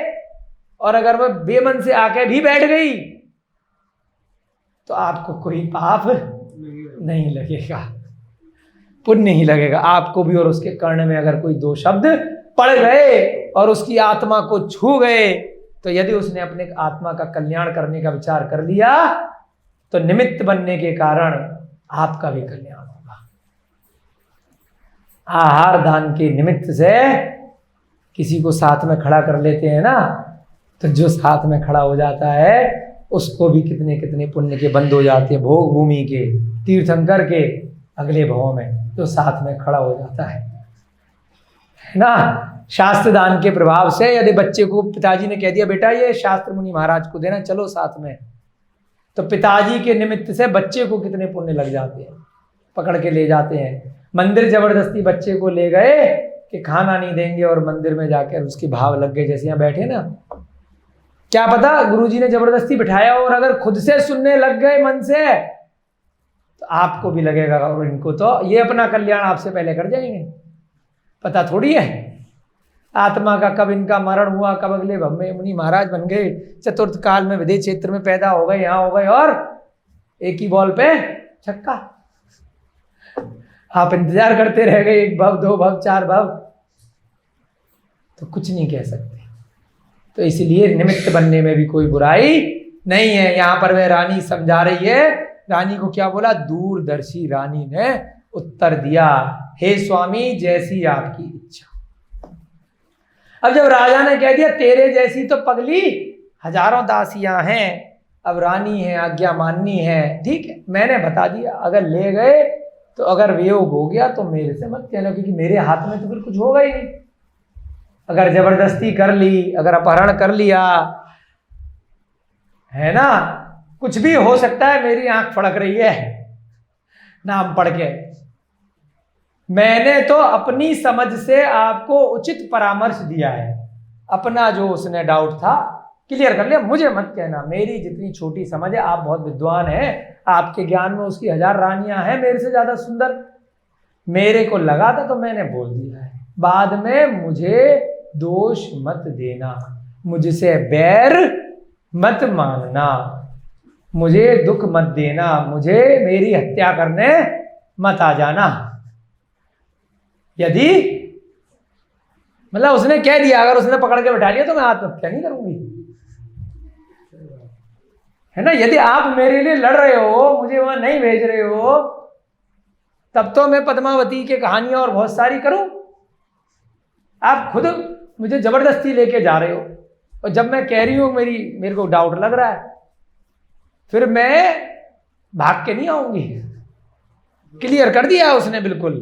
और अगर वह बेमन से आके भी बैठ गई तो आपको कोई पाप नहीं लगेगा, पुण्य ही लगेगा आपको भी। और उसके कर्ण में अगर कोई दो शब्द पड़ गए और उसकी आत्मा को छू गए, तो यदि उसने अपने आत्मा का कल्याण करने का विचार कर लिया तो निमित्त बनने के कारण आपका भी कल्याण होगा। आहार दान के निमित्त से किसी को साथ में खड़ा कर लेते हैं ना, तो जो साथ में खड़ा हो जाता है उसको भी कितने कितने पुण्य के बंद हो जाते हैं, भोग भूमि के, तीर्थंकर के अगले भाव में जो साथ में खड़ा हो जाता है ना। शास्त्र दान के प्रभाव से यदि बच्चे को पिताजी ने कह दिया बेटा ये शास्त्र मुनि महाराज को देना, चलो साथ में, तो पिताजी के निमित्त से बच्चे को कितने पुण्य लग जाते हैं, पकड़ के ले जाते हैं। मंदिर जबरदस्ती बच्चे को ले गए कि खाना नहीं देंगे, और मंदिर में जाकर उसके भाव लग गए, जैसे यहाँ बैठे ना, क्या पता गुरुजी ने जबरदस्ती बिठाया और अगर खुद से सुनने लग गए मन से तो आपको भी लगेगा, और इनको तो ये अपना कल्याण आपसे पहले कर जाएंगे। पता थोड़ी है आत्मा का कब इनका मरण हुआ, कब अगले भव में मुनि महाराज बन गए, चतुर्थ काल में विदेह क्षेत्र में पैदा हो गए, यहाँ हो गए, और एक ही बॉल पे छक्का। आप इंतजार करते रह गए, एक भव, दो भव, चार भव, तो कुछ नहीं कह सकते। तो इसलिए निमित्त बनने में भी कोई बुराई नहीं है। यहाँ पर वह रानी समझा रही है, रानी को क्या बोला, दूरदर्शी रानी ने उत्तर दिया, हे स्वामी जैसी आपकी इच्छा। अब जब राजा ने कह दिया तेरे जैसी तो पगली हजारों दासियां हैं, अब रानी है, आज्ञा माननी है, ठीक है, मैंने बता दिया, अगर ले गए तो अगर वियोग हो गया तो मेरे से मत कहना, क्योंकि मेरे हाथ में तो फिर कुछ होगा ही नहीं। अगर जबरदस्ती कर ली, अगर अपहरण कर लिया, है ना, कुछ भी हो सकता है। मेरी आंख फड़क रही है नाम पढ़ के। मैंने तो अपनी समझ से आपको उचित परामर्श दिया है, अपना जो उसने डाउट था क्लियर कर लिया। मुझे मत कहना, मेरी जितनी छोटी समझ है, आप बहुत विद्वान हैं, आपके ज्ञान में उसकी 1000 रानियां हैं मेरे से ज्यादा सुंदर, मेरे को लगा था तो मैंने बोल दिया है। बाद में मुझे दोष मत देना, मुझसे बैर मत मानना, मुझे दुख मत देना, मुझे मेरी हत्या करने मत आ जाना। यदि मतलब उसने कह दिया, अगर उसने पकड़ के बैठा लिया तो मैं आत्महत्या नहीं करूंगी, है ना। यदि आप मेरे लिए लड़ रहे हो, मुझे वहां नहीं भेज रहे हो, तब तो मैं पद्मावती की कहानियां और बहुत सारी करूं। आप खुद मुझे जबरदस्ती लेके जा रहे हो, और जब मैं कह रही हूं मेरे को डाउट लग रहा है, फिर मैं भाग के नहीं आऊंगी। क्लियर कर दिया उसने बिल्कुल,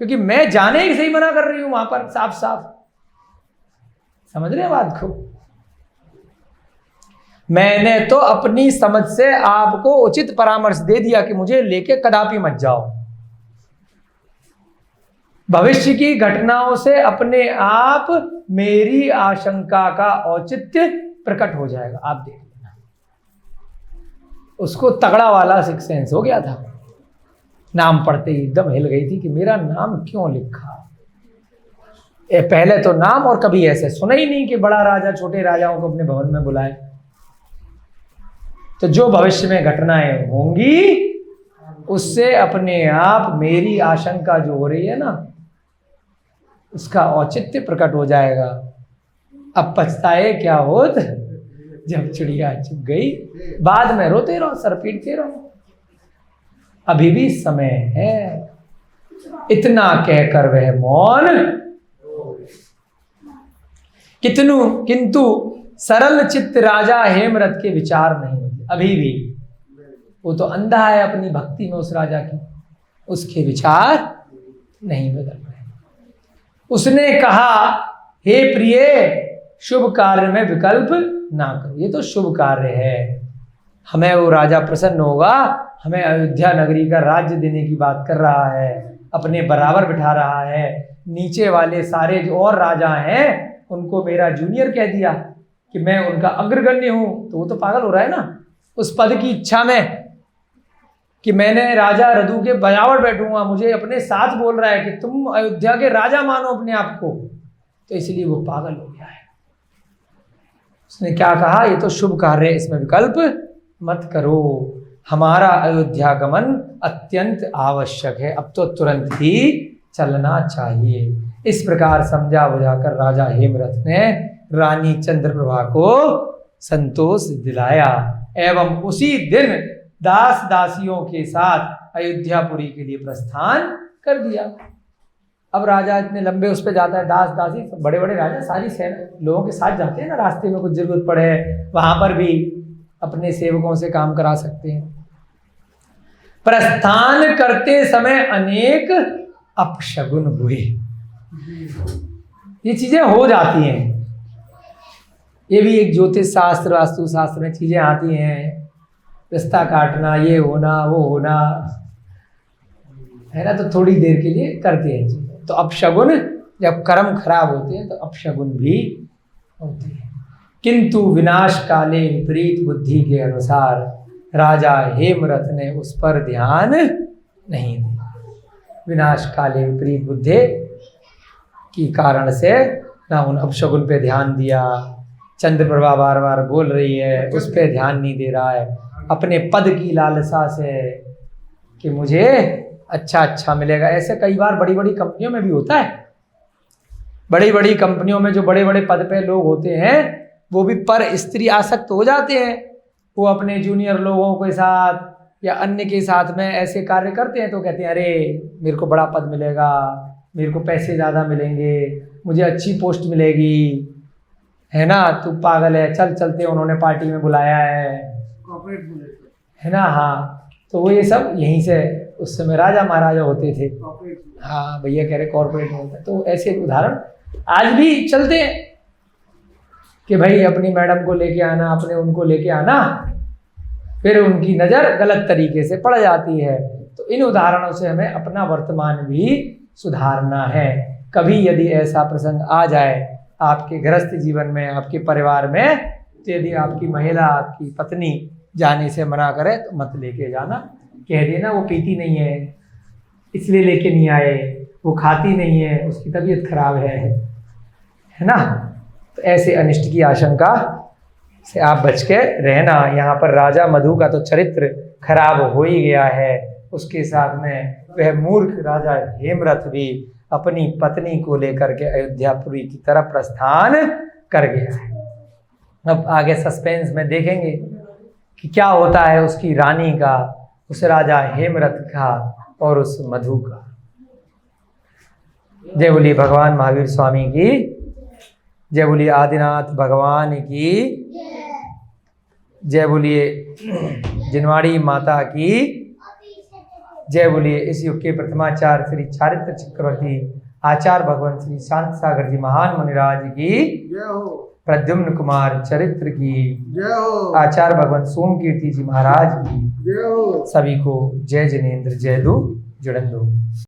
क्योंकि मैं जाने ही सही मना कर रही हूं वहां पर, साफ साफ। समझ रहे हैं बात को। मैंने तो अपनी समझ से आपको उचित परामर्श दे दिया कि मुझे लेके कदापि मत जाओ। भविष्य की घटनाओं से अपने आप मेरी आशंका का औचित्य प्रकट हो जाएगा, आप देख लेना। उसको तगड़ा वाला सिक्स सेंस हो गया था, नाम पढ़ते ही एकदम हिल गई थी कि मेरा नाम क्यों लिखा। पहले तो नाम, और कभी ऐसे सुना ही नहीं कि बड़ा राजा छोटे राजाओं को अपने भवन में बुलाए। तो जो भविष्य में घटनाएं होंगी उससे अपने आप मेरी आशंका जो हो रही है ना, उसका औचित्य प्रकट हो जाएगा। अब पछताए क्या होत जब चिड़िया चुग गई, बाद में रोते रहो, सर पीटते रहो, अभी भी समय है। इतना कहकर वह मौन किंतु सरल चित्त राजा हेमरथ के विचार नहीं होते। अभी भी वो तो अंधा है अपनी भक्ति में उस राजा की, उसके विचार नहीं बदल रहे। उसने कहा, हे प्रिय, शुभ कार्य में विकल्प ना करो। ये तो शुभ कार्य है, हमें वो राजा प्रसन्न होगा, हमें अयोध्या नगरी का राज्य देने की बात कर रहा है, अपने बराबर बिठा रहा है। नीचे वाले सारे जो और राजा हैं उनको मेरा जूनियर कह दिया कि मैं उनका अग्रगण्य हूं, तो वो तो पागल हो रहा है ना उस पद की इच्छा में कि मैंने राजा रघु के बराबर बैठूंगा। मुझे अपने साथ बोल रहा है कि तुम अयोध्या के राजा मानो अपने आप को, तो इसलिए वो पागल हो गया है। उसने क्या कहा, ये तो शुभ कार्य है, इसमें विकल्प मत करो, हमारा अयोध्या गमन अत्यंत आवश्यक है, अब तो तुरंत ही चलना चाहिए। इस प्रकार समझा बुझाकर राजा हेमरथ ने रानी चंद्रप्रभा को संतोष दिलाया एवं उसी दिन दास दासियों के साथ अयोध्यापुरी के लिए प्रस्थान कर दिया। अब राजा इतने लंबे उस पर जाता है, दास दासी बड़े बड़े राजा सारी सेना लोगों के साथ जाते हैं ना, रास्ते में कुछ जरूरत पड़े वहां पर भी अपने सेवकों से काम करा सकते हैं। प्रस्थान करते समय अनेक अपशगुन हुए। ये चीजें हो जाती हैं, ये भी एक ज्योतिष शास्त्र वास्तु शास्त्र में चीजें आती हैं, रास्ता काटना, ये होना वो होना है ना, तो थोड़ी देर के लिए करते हैं चीजें। तो अपशगुन, जब कर्म खराब होते हैं तो अपशगुन भी होते हैं। किंतु विनाश काले विपरीत बुद्धि के अनुसार राजा हेमरथ ने उस पर ध्यान नहीं दिया। विनाश काले विपरीत बुद्धि की कारण से ना उन अपशगुन पे ध्यान दिया। चंद्रप्रभा बार बार बोल रही है, उस पे ध्यान नहीं दे रहा है, अपने पद की लालसा से कि मुझे अच्छा मिलेगा। ऐसे कई बार बड़ी बड़ी कंपनियों में भी होता है। बड़ी बड़ी कंपनियों में जो बड़े बड़े पद पे लोग होते हैं वो भी पर स्त्री आसक्त हो जाते हैं। वो अपने जूनियर लोगों के साथ या अन्य के साथ में ऐसे कार्य करते हैं तो कहते हैं, अरे मेरे को बड़ा पद मिलेगा, मेरे को पैसे ज़्यादा मिलेंगे, मुझे अच्छी पोस्ट मिलेगी, है ना, तू पागल है, चल चलते, उन्होंने पार्टी में बुलाया है ना। हाँ, तो वो ये सब यहीं से उस समय राजा महाराजा होते थे। हाँ भैया कह रहे कॉर्पोरेट में होता है। तो ऐसे उदाहरण आज भी चलते हैं कि भाई अपनी मैडम को लेके आना, अपने उनको लेके आना, फिर उनकी नज़र गलत तरीके से पड़ जाती है। तो इन उदाहरणों से हमें अपना वर्तमान भी सुधारना है। कभी यदि ऐसा प्रसंग आ जाए आपके गृहस्थ जीवन में, आपके परिवार में, तो यदि आपकी महिला, आपकी पत्नी जाने से मना करे तो मत लेके जाना। कह देना वो पीती नहीं है इसलिए लेके नहीं आए, वो खाती नहीं है, उसकी तबीयत खराब है ना। तो ऐसे अनिष्ट की आशंका से आप बच के रहना। यहाँ पर राजा मधु का तो चरित्र खराब हो ही गया है, उसके साथ में वह मूर्ख राजा हेमरथ भी अपनी पत्नी को लेकर के अयोध्यापुरी की तरफ प्रस्थान कर गया है। अब आगे सस्पेंस में देखेंगे कि क्या होता है उसकी रानी का, उस राजा हेमरथ का और उस मधु का। जय बोलिए भगवान महावीर स्वामी की, जय बोलिए आदिनाथ भगवान की, जय बोलिए जिनवाड़ी माता की, जय बोलिए इस युग के प्रथमाचार्य श्री चारित्र चक्रवर्ती आचार्य भगवान श्री शांत सागर जी महान मुनिराज की जय हो, प्रद्युम्न कुमार चरित्र की जय हो, आचार्य भगवान सोम कीर्ति जी महाराज की जय हो। सभी को जय जिनेन्द्र जय दो जुड़न दो।